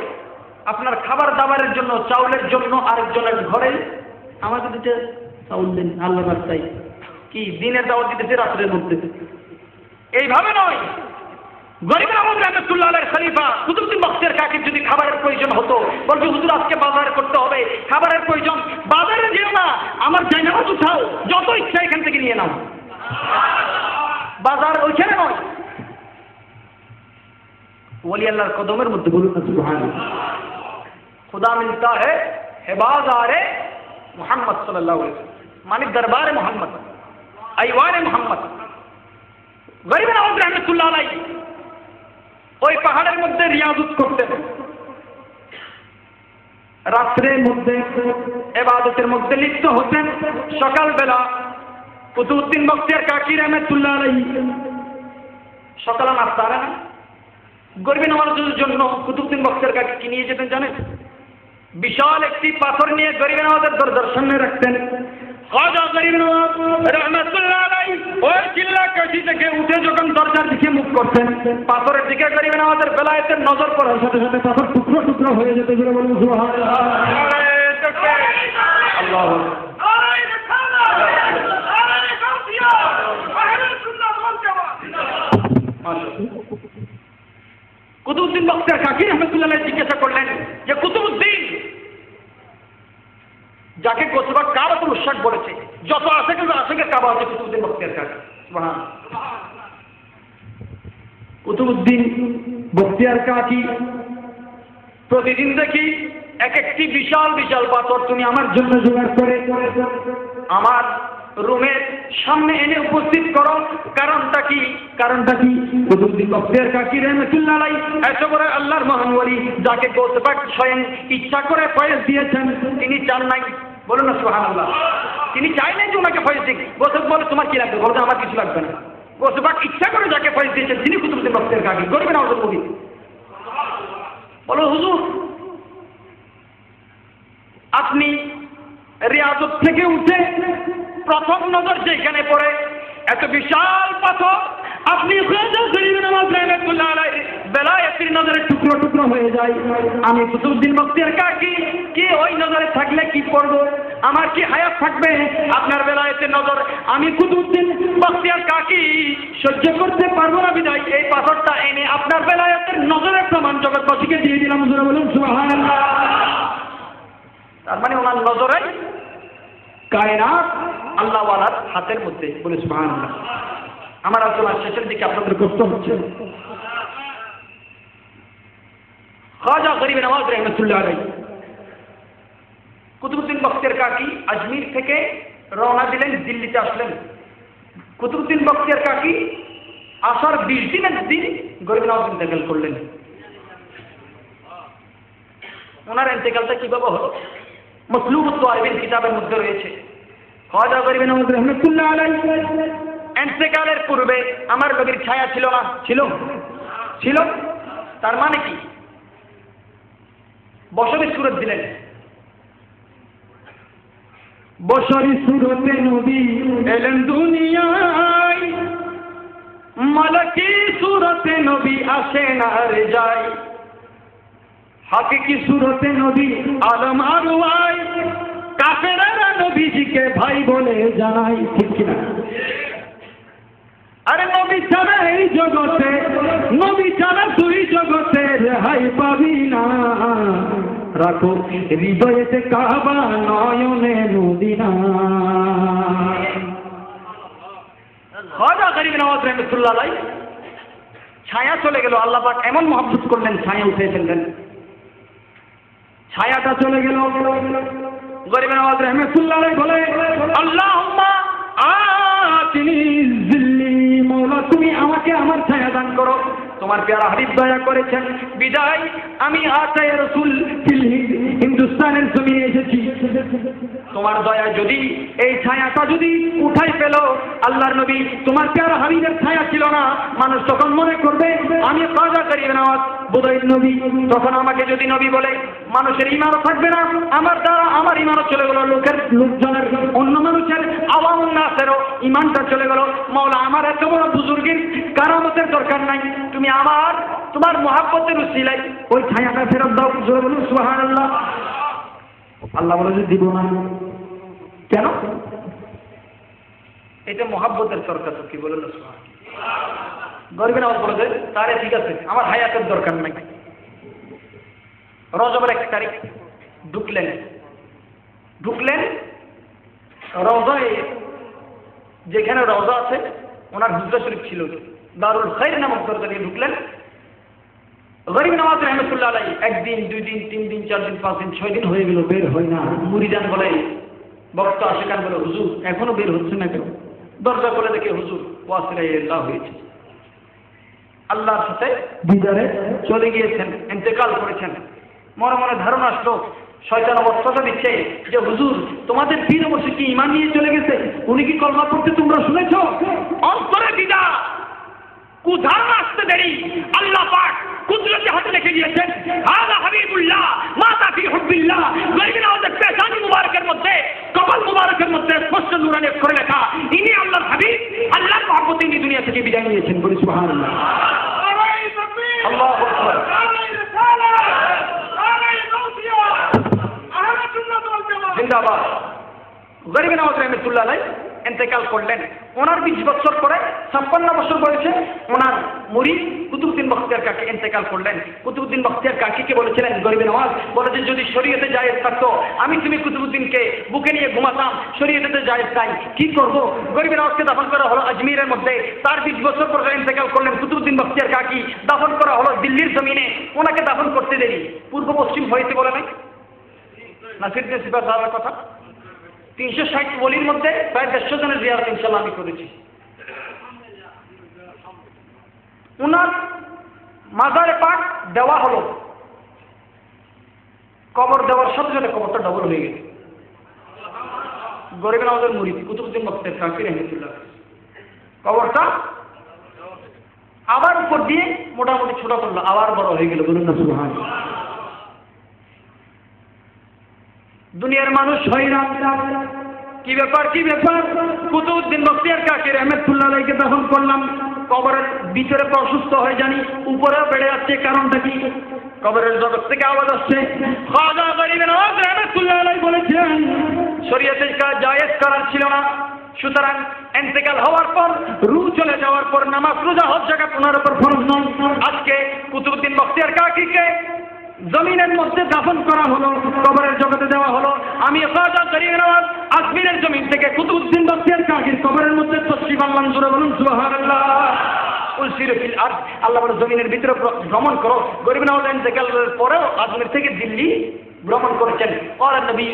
আপনার খাবার দাবারের জন্য, চাউলের জন্য আরেকজনের ঘরে আমাকে দিতে চাউল দেন, আল্লাহ রাস্তায় কি দিনের দাওয়াত দিতেছে রাত্রের মধ্যে, এইভাবে নয়। গরিব নওয়াজ রাহমাতুল্লাহ আলাইহির খলিফা কুতুবউদ্দিন বখতিয়ার কাকির যদি খাবারের প্রয়োজন হতো, বলবে হুজুর আজকে বাজার করতে হবে, খাবারের প্রয়োজন, বাজারে যেও না, আমার জায়নামাজ উঠাও, যত ইচ্ছা এখান থেকে নিয়ে নাও, বাজার ওইখানে নয়, ওলি আল্লাহর কদমের মধ্যে। বলুন না সুবহানাল্লাহ। खुदा मिलता है बाज़ारे मोहम्मद सल्लल्लाहु अलैहि वसल्लम, माने दरबार मोहम्मद, ऐवान मोहम्मद। গরিব নওয়াজ রাহমাতুল্লাহ আলাইহি ওই পাহাড়ের মধ্যে রিয়াজত করতেন, রাত্রের মধ্যে ইবাদতের মধ্যে লিপ্ত হতেন। সকালবেলা কুতুবউদ্দিন বখতিয়ার কাকি রাহমাতুল্লাহ আলাইহি সকালে নাস্তা না, গরিব নওয়াজের জন্য কুতুবউদ্দিন বখতিয়ার কাকি কি নিয়ে যেতেন জানেন? বিশাল একটি পাথর নিয়ে গরিব নওয়াজের দরজার সামনে রাখতেন। খাজা গরিব নওয়াজ রাহমাতুল্লাহ আলাইহি ওই চিল্লাকাশি থেকে উঠে যখন দরজার দিকে মুখ করতেন, পাথরের দিকে গরিব নওয়াজের বেলায়েতের নজর পড়ার সাথে সাথে পাথর টুকরো টুকরো হয়ে যেত। বলুন সুবহানাল্লাহ। আল্লাহু কুতুবউদ্দিন বখতিয়ার কাকি রাহমাতুল্লাহ আলাইহি জিজ্ঞাসা করলেন যে কুতুবউদ্দিন, যাকে গোসবা কাবাতুল উশাক বলেছে, যত আশেকের কাবা হচ্ছে কুতুবউদ্দিন বখতিয়ার কাকি। সুবহানাল্লাহ। কুতুবউদ্দিন বখতিয়ার কাকি প্রতিদিন দেখি এক একটি বিশাল বিশাল পাথর তুমি আমার জন্য জোগাড় করে আমার রুমের সামনে এনে উপস্থিত করো। কারণটা কি? কুতুবউদ্দিন বখতিয়ার কাকি রাহমাতুল্লাহ আলাইহি এত বড় আল্লাহর মহান ওলি, যাকে গৌসে পাক স্বয়ং ইচ্ছা করে ফয়েজ দিয়েছেন, তিনি চান নাই। বলুন না সুবহানাল্লাহ। তিনি চাইলেন যে ওনাকে ফয়েজ দিক। গৌসে বলে তোমার কি লাগবে? বলতে আমার কিছু লাগবে না। গৌসে পাক ইচ্ছা করে যাকে ফয়েজ দিয়েছেন তিনি কুতুবউদ্দিন বখতিয়ার কাকি, গরিব নওয়াজের নবী। বলো হুজুর, আপনি রিয়াজত থেকে উঠে প্রথম নজর যেখানে পড়ে এত বিশাল পাথর, আপনি খাজা গরিব নওয়াজ রাহমাতুল্লাহ আলাইহি বেলায়েতের নজরে টুকরো টুকরো হয়ে যায়। আমি কুতুবউদ্দিন বখতিয়ার কাকি কি ওই নজরে থাকলে কি করব? আমার কি হায়াত থাকবে আপনার বেলায়েতের নজর? আমি কুতুবউদ্দিন বখতিয়ার কাকি সহ্য করতে পারবো না, বিধায় এই পাথরটা এনে আপনার বেলায়েতের নজরের প্রমাণ জগৎবাসীকে দিয়ে দিলাম। হুজুর বলুন সুবহানাল্লাহ। তার মানে ওনার নজরে কায়নাত আল্লাহ ওয়ালার হাতের মধ্যে। বলে সুবহানাল্লাহ। আমার আলোচনার শেষের দিকে আপনাদের কষ্ট হচ্ছে। খাজা গরিব নওয়াজ রাহমাতুল্লাহ আলাইহি কুতুবউদ্দিন বখতিয়ার কাকি আজমির থেকে রওনা দিলেন, দিল্লিতে আসলেন। কুতুবউদ্দিন বখতিয়ার কাকি আসার 20 দিনের দিন গরিব নওয়াজ ইন্তেকাল করলেন। ওনার ইন্তেকালটা কিভাবে হলো? মতলুবুত তাওয়াবিন কিতাবের মধ্যে রয়েছে। খাজা গরিব নওয়াজ রাহমাতুল্লাহ আলাইহি ইন্তেকালের পূর্বে আমার নবীর ছায়া ছিল না? ছিল। তার মানে কি? বসরি সূরত দিলেন। বসরি সূরতে নবী এলেন দুনিয়ায়, মালাকি সুরতে নবী আসেন আর যায়, হাকিকি সুরতে নবী আলম আরওয়াই, কাফেররা নবীজিকে ভাই বলে জানাই, ঠিক কিনা? আরে নবী ছাড়া এই জগতে, নবী ছাড়া তুই জগতে রেহাই পাবি না, রাখো হৃদয়েতে কাবা নয়নে মদিনা। খাজা গরিব নওয়াজ রহমতুল্লাহ আলাইহি ছায়া চলে গেল, আল্লাহ পাক এমন মহব্বত করলেন ছায়া উঠে ফেললেন, ছায়াটা চলে গেল। গরিব নওয়াজ রহমতুল্লাহ আলাইহি বলে আল্লাহুম্মা আতিনি জিল্লি, মওলা তুমি আমাকে আমার ছায়া দান করো। তোমার প্যারা হাবিব দয়া করেছেন বিদায় আমি আতায়ে রাসূল হিন্দুস্তানের জমিনে এসেছি, তোমার দয়া যদি এই ছায়াটা যদি উঠাই পেল, আল্লাহর নবী তোমার প্যারা হাবিবের ছায়া ছিল না, মানুষ তখন মনে করবে আমি খাজা গরিব নওয়াজ বোধহয় নবী, তখন আমাকে যদি নবী বলে মানুষের ঈমানও থাকবে না, আমার দ্বারা আমার ঈমানও চলে গেল, লোকজনের অন্য মানুষের আওয়ামুন নাসেরও ঈমানটা চলে গেল। মাওলা আমার এত বড় বুজুর্গের কারামতের দরকার নাই, তুমি আমার তোমার মহাব্বতের উসিলায় ওই ছায়াটা ফেরত দাও। জোরে বলুন সুবহানাল্লাহ। আল্লাহ বলে যে দিব না, কেন? এটা মহাব্বতের দরকার, তো কি বলেন না সুবহানাল্লাহ। গরিব নওয়াজ বলে তারে ঠিক আছে আমার হায়াতের দরকার নাই। রজবের 1 তারিখ ঢুকলেন রওজায়, যেখানে রওজা আছে ওনার হুজরা শরীফ ছিল, দারুল খাইর নামক দরজা দিয়ে ঢুকলেন। গরিব নওয়াজ রহমতুল্লাহ আলাইহি 1 দিন 2 দিন 3 দিন 4 দিন 5 দিন 6 দিন হয়ে গেল, বের হয় না। মুরিদান বলে, বক্তা আশিকান বলে হুজুর এখনো বের হচ্ছে না কেন? দরজা খুলে দেখে হুজুর ওয়াসিলাহ হয়েছে, আল্লাহর সাথে দিদারে চলে গিয়েছেন, ইন্তেকাল করেছেন। মনে মনে ধারণা আসলো, শয়তান অবস্থা দিচ্ছে যে হুজুর তোমাদের পীর অবশ্যই কি ঈমান নিয়ে চলে গেছে, উনি কি কলমা পড়তে তোমরা শুনেছো? অন্তরে দিদা কুধারণা আসতে দেরি, আল্লাহ পাক কুদরতে হাতে রেখে দিয়েছেন হাযা হাবিবুল্লাহ মাতা ফি হুব্বিল্লাহ। গরিব নওয়াজের পেশানি মুবারকের মধ্যে, কপাল মুবারকের মধ্যে স্পষ্ট নূরানি অক্ষরে লেখা ইনি আল্লাহর হাবিব, আল্লাহর মহব্বতে ইনি দুনিয়া থেকে বিদায় নিয়েছেন। বলি সুবহানাল্লাহ। আল্লাহু আকবার। জিন্দাবাদ। গরিব নওয়াজ রহমতুল্লাহ আলাইহি ইন্তেকাল করলেন। ওনার 20 বছর পরে 56 বছর বয়সে ওনার মুরিদ কুতুবউদ্দিন বখতিয়ার কাকি ইন্তেকাল করলেন। কুতুবউদ্দিন বখতিয়ার কাকিকে বলেছিলেন গরিব নওয়াজ, বলে যে যদি শরীয়তে জায়েজ থাকতো আমি তুমি কুতুবউদ্দিনকে বুকে নিয়ে ঘুমাতাম, শরীয়তে জায়েজ নাই, কি করব? গরিব নওয়াজকে দাফন করা হলো আজমিরের মধ্যে, তার 20 বছর পরে ইন্তেকাল করলেন কুতুবউদ্দিন বখতিয়ার কাকি, দাফন করা হলো দিল্লির জমিনে। ওনাকে দাফন করতে দেরি পূর্ব পশ্চিম হইতে বলে নাই নাসিরুদ্দিন সিফাত সাহেবের কথা। 360 ওলির মধ্যে প্রায় 150 জনের জিয়ারত ইনশাআল্লাহ আমি করেছি। উনার মাজারে পাক দেওয়া হলো, কবর দেওয়ার সাথে সাথে কবরটা ডবল হয়ে গেছে। গরিব নওয়াজের মুরিদ কুতুবউদ্দিন বখতিয়ার কাকি রহমতুল্লাহ, কবরটা আবার উপর দিয়ে মোটামুটি ছোট করলো, আবার বড় হয়ে গেল। বলুন না সুবহানাল্লাহ। দুনিয়ার মানুষ হয়রান, কি ব্যাপার কুতুবউদ্দিন বখতিয়ার কাকি রহমতুল্লাহ আলাইহিকে দাফন করলাম, কবরের ভিতরে অসুস্থ হয়ে জানি, উপরেও বেড়ে যাচ্ছে, কারণটা কি? কবরের জগৎ থেকে আওয়াজ আসছে। খাজা গরিব নওয়াজ রহমতুল্লাহ আলাইহি বলেছেন শরীয়তে জায়েজ করার ছিল না, সুতরাং ইন্তেকাল হওয়ার পর, রূহ চলে যাওয়ার পর নামাজ রোজা হজ জাকাত ওনার উপর ফরজ নয়। আজকে কুতুবউদ্দিন বখতিয়ার কাকিকে জমিনের মধ্যে দাফন করা হলো, কবরের জগতে দেওয়া হলো। আমি খাজা গরিব নওয়াজ আজমিরের জমিন থেকে কুতুবউদ্দিন বখতিয়ার কাকির কবরের মধ্যে তশরিফ আনলাম। জোরে বলুন সুবহানাল্লাহ। উলসিরু ফিল আরদ, আল্লাহ বলে জমিনের ভিতরে ভ্রমণ করো। গরিব নওয়াজ ইন্তেকালের পরেও আজমির থেকে দিল্লি ভ্রমণ করেছেন। ক্বালা নবী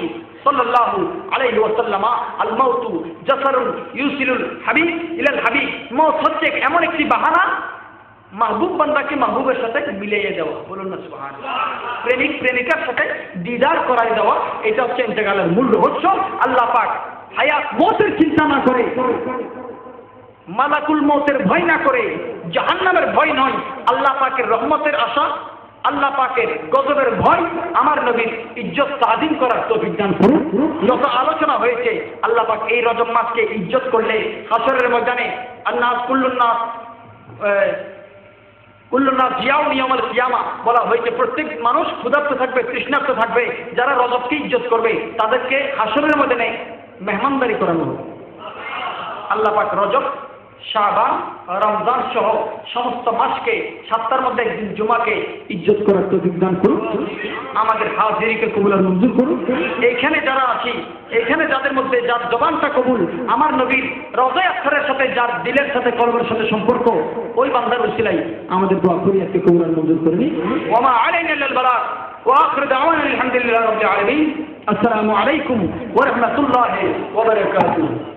সাল্লাল্লাহু আলাইহি ওয়াসাল্লাম আল মাউতু জাসারুন ইউসিলুল হাবিব ইলাল হাবিব। মওত হচ্ছে এমন একটি বাহানা মাহবুব বান্দাকে মাহবুবের সাথে মিলিয়ে দেওয়া। বলুন না সুবহানাল্লাহ। প্রেমিক প্রেমিকার সাথে দিদার করাই দেওয়া, এটা হচ্ছে ইন্তেকালের মূল রহস্য। আল্লাহ পাক হায়াত মওতের চিন্তা না করে, মালাকুল মওতের ভয় না করে, জাহান্নামের ভয় নয়, আল্লাহ পাকের রহমতের আশা, আল্লাহ পাকের গজবের ভয়, আমার নবীর ইজ্জত তাজিম করার তৌফিক দান করুন। যত আলোচনা হয়েছে, আল্লাহ পাক এই রজব মাসকে ইজ্জত করলে হাসরের ময়দানে আন্নাস কুল্লুন নাস কুল্লুন্নাস জিয়াউন ইয়াউমাল কিয়ামা বলা হয়েছে প্রত্যেক মানুষ ক্ষুধার্ত থাকবে, তৃষ্ণার্ত থাকবে। যারা রজবকে ইজ্জত করবে তাদেরকে হাসরের মধ্যে নেই মেহমানদারি করানো হবে। আল্লাহ পাক রজব, শাবান, রমজান সহ সমস্ত মাসকে, সপ্তাহের মধ্যে একদিন জুমাকে ইজ্জত করার তৌফিক দান করুন। আমাদের হাজিরিকে কবুল আর মঞ্জুর করুন। এইখানে যারা আছি, এইখানে যাদের মধ্যে যার জবানটা কবুল, আমার নবীর রওজায়ে আখতারের সাথে যার দিলের সাথে কলবের সাথে সম্পর্ক, ওই বান্দার উসিলায় আমাদের দোয়া করি আজকে কবুল আর মঞ্জুর করে নিন। ওয়া মা আলাইনা ইল্লাল বালাগ ওয়া আখিরু দাওয়ানা আলহামদুলিল্লাহি রাব্বিল আলামিন। আসসালামু আলাইকুম ওয়া রাহমাতুল্লাহি ওয়া বারাকাতুহু।